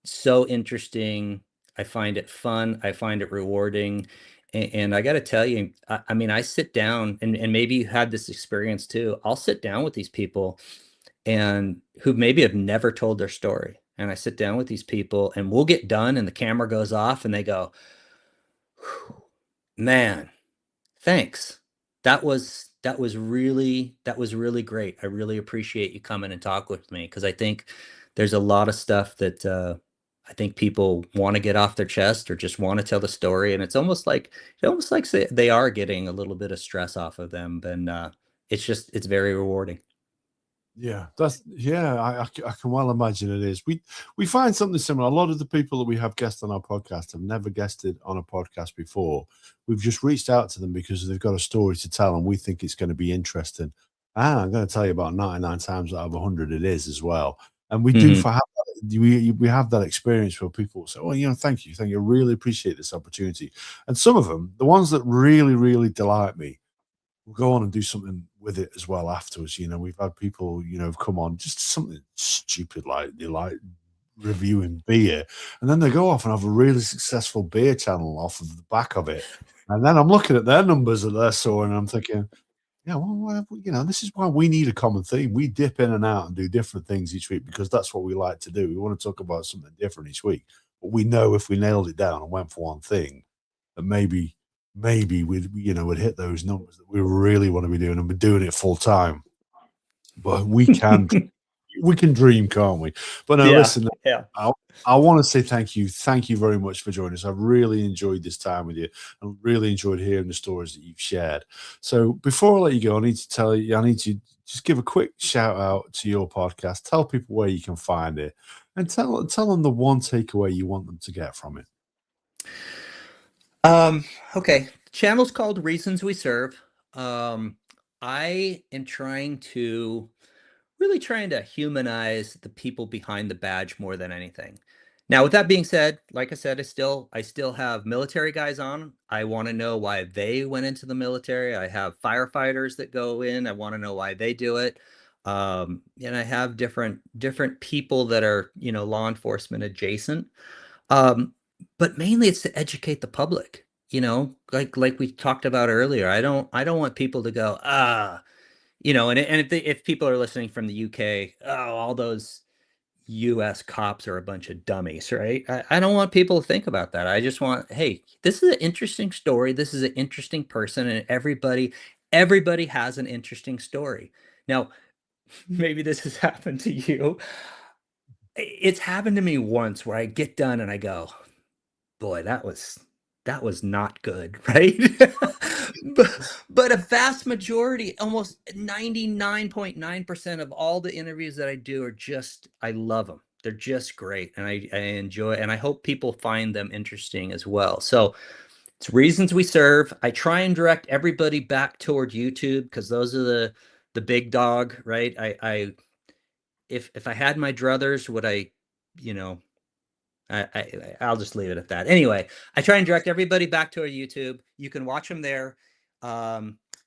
so interesting. I find it fun. I find it rewarding. And I got to tell you, I mean, I sit down, and maybe you had this experience too. I'll sit down with these people and who maybe have never told their story. And I sit down with these people and we'll get done and the camera goes off and they go, "Man, thanks. That was really great. I really appreciate you coming and talk with me," because I think there's a lot of stuff that I think people want to get off their chest or just want to tell the story, and it's almost like they are getting a little bit of stress off of them, and it's very rewarding. Yeah, I can well imagine it is. We find something similar. A lot of the people that we have guests on our podcast have never guested on a podcast before. We've just reached out to them because they've got a story to tell and we think it's going to be interesting. And I'm going to tell you, about 99 times out of 100 it is as well. And we do Mhm. have that we have that experience where people say, well, thank you, I really appreciate this opportunity. And some of them, the ones that really, really delight me, will go on and do something with it as well afterwards. We've had people, come on, just something stupid like they like reviewing beer, and then they go off and have a really successful beer channel off of the back of it. And then I'm looking at their numbers that they're soaring, and I'm thinking, yeah, well, this is why we need a common theme. We dip in and out and do different things each week because that's what we like to do. We want to talk about something different each week. But we know if we nailed it down and went for one thing, that maybe we'd hit those numbers that we really want to be doing, and we're doing it full time. But we can dream, can't we? But no, listen, I want to say thank you very much for joining us. I've really enjoyed this time with you, and really enjoyed hearing the stories that you've shared. So before I let you go, I need to just give a quick shout out to your podcast. Tell people where you can find it, and tell them the one takeaway you want them to get from it. Okay. The channel's called Reasons We Serve. I am really trying to humanize the people behind the badge more than anything. Now, with that being said, like I said, I still have military guys on. I want to know why they went into the military. I have firefighters that go in. I want to know why they do it. And I have different people that are, law enforcement adjacent. But mainly it's to educate the public, like we talked about earlier. I don't want people to go, and if people are listening from the UK, all those US cops are a bunch of dummies, right? I don't want people to think about that. I just want, hey, this is an interesting story. This is an interesting person, and everybody has an interesting story. Now, maybe this has happened to you. It's happened to me once where I get done and I go, boy, that was not good, right? but a vast majority, almost 99.9% of all the interviews that I do are I love them. They're just great, and I enjoy, and I hope people find them interesting as well. So it's Reasons We Serve. I try and direct everybody back toward YouTube because those are the big dog, right? If I had my druthers, would I, I'll just leave it at that. Anyway, I try and direct everybody back to our YouTube. You can watch them there.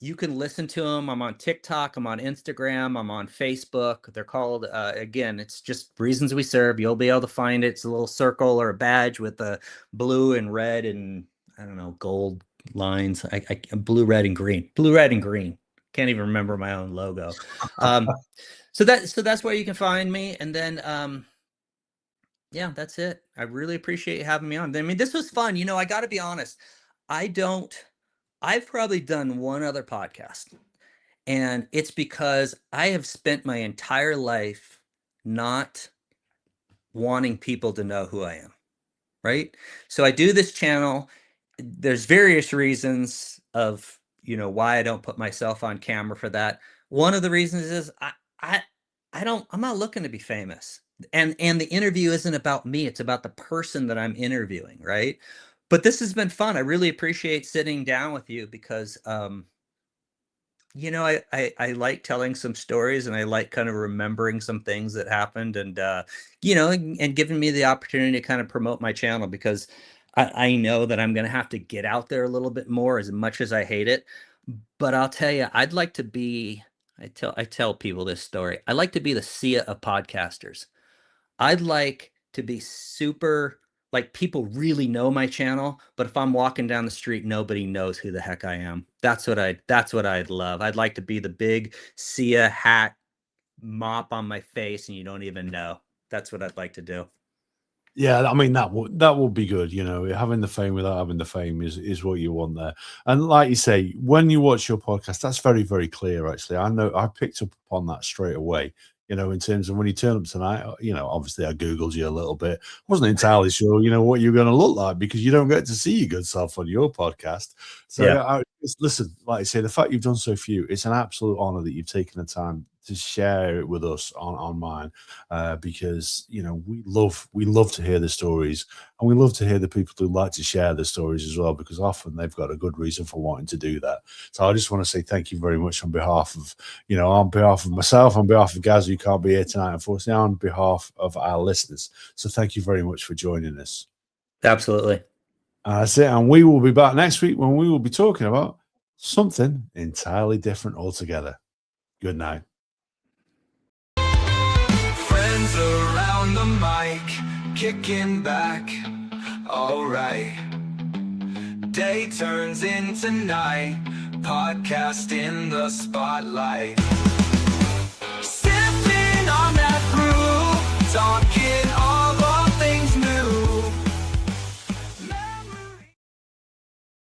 You can listen to them. I'm on TikTok. I'm on Instagram. I'm on Facebook. They're called, again, it's just Reasons We Serve. You'll be able to find it. It's a little circle or a badge with a blue and red and, I don't know, gold lines. Blue, red, and green. Blue, red, and green. Can't even remember my own logo. So that's where you can find me. And then, yeah, that's it. I really appreciate you having me on. I mean, this was fun. I got to be honest. I've probably done one other podcast, and it's because I have spent my entire life not wanting people to know who I am, right? So I do this channel. There's various reasons of, why I don't put myself on camera for that. One of the reasons is I'm not looking to be famous. And the interview isn't about me. It's about the person that I'm interviewing, right? But this has been fun. I really appreciate sitting down with you because, I like telling some stories, and I like kind of remembering some things that happened, and, and giving me the opportunity to kind of promote my channel because I know that I'm going to have to get out there a little bit more as much as I hate it. But I'll tell you, I'd like to be, I tell people this story. I like to be the Sia of podcasters. I'd like to be super, like, people really know my channel, but if I'm walking down the street, nobody knows who the heck I am. That's what I'd love. I'd like to be the big Sia hat mop on my face and you don't even know. That's what I'd like to do. Yeah, I mean that would be good. Having the fame without having the fame is what you want there. And like you say, when you watch your podcast, that's very, very clear. Actually, I know I picked up upon that straight away. In terms of when you turn up tonight, obviously I googled you a little bit. Wasn't entirely sure, what you're going to look like because you don't get to see your good self on your podcast. So Yeah. listen, like I say, the fact you've done so few, it's an absolute honor that you've taken the time to share it with us on mine, because we love to hear the stories, and we love to hear the people who like to share the stories as well, because often they've got a good reason for wanting to do that. So I just want to say thank you very much on behalf of myself, on behalf of Gaz, who can't be here tonight, unfortunately, on behalf of our listeners. So thank you very much for joining us. Absolutely. That's it. And we will be back next week when we will be talking about something entirely different altogether. Good night. Friends around the mic, kicking back, alright. Day turns into night, podcast in the spotlight. Sipping on that brew, talking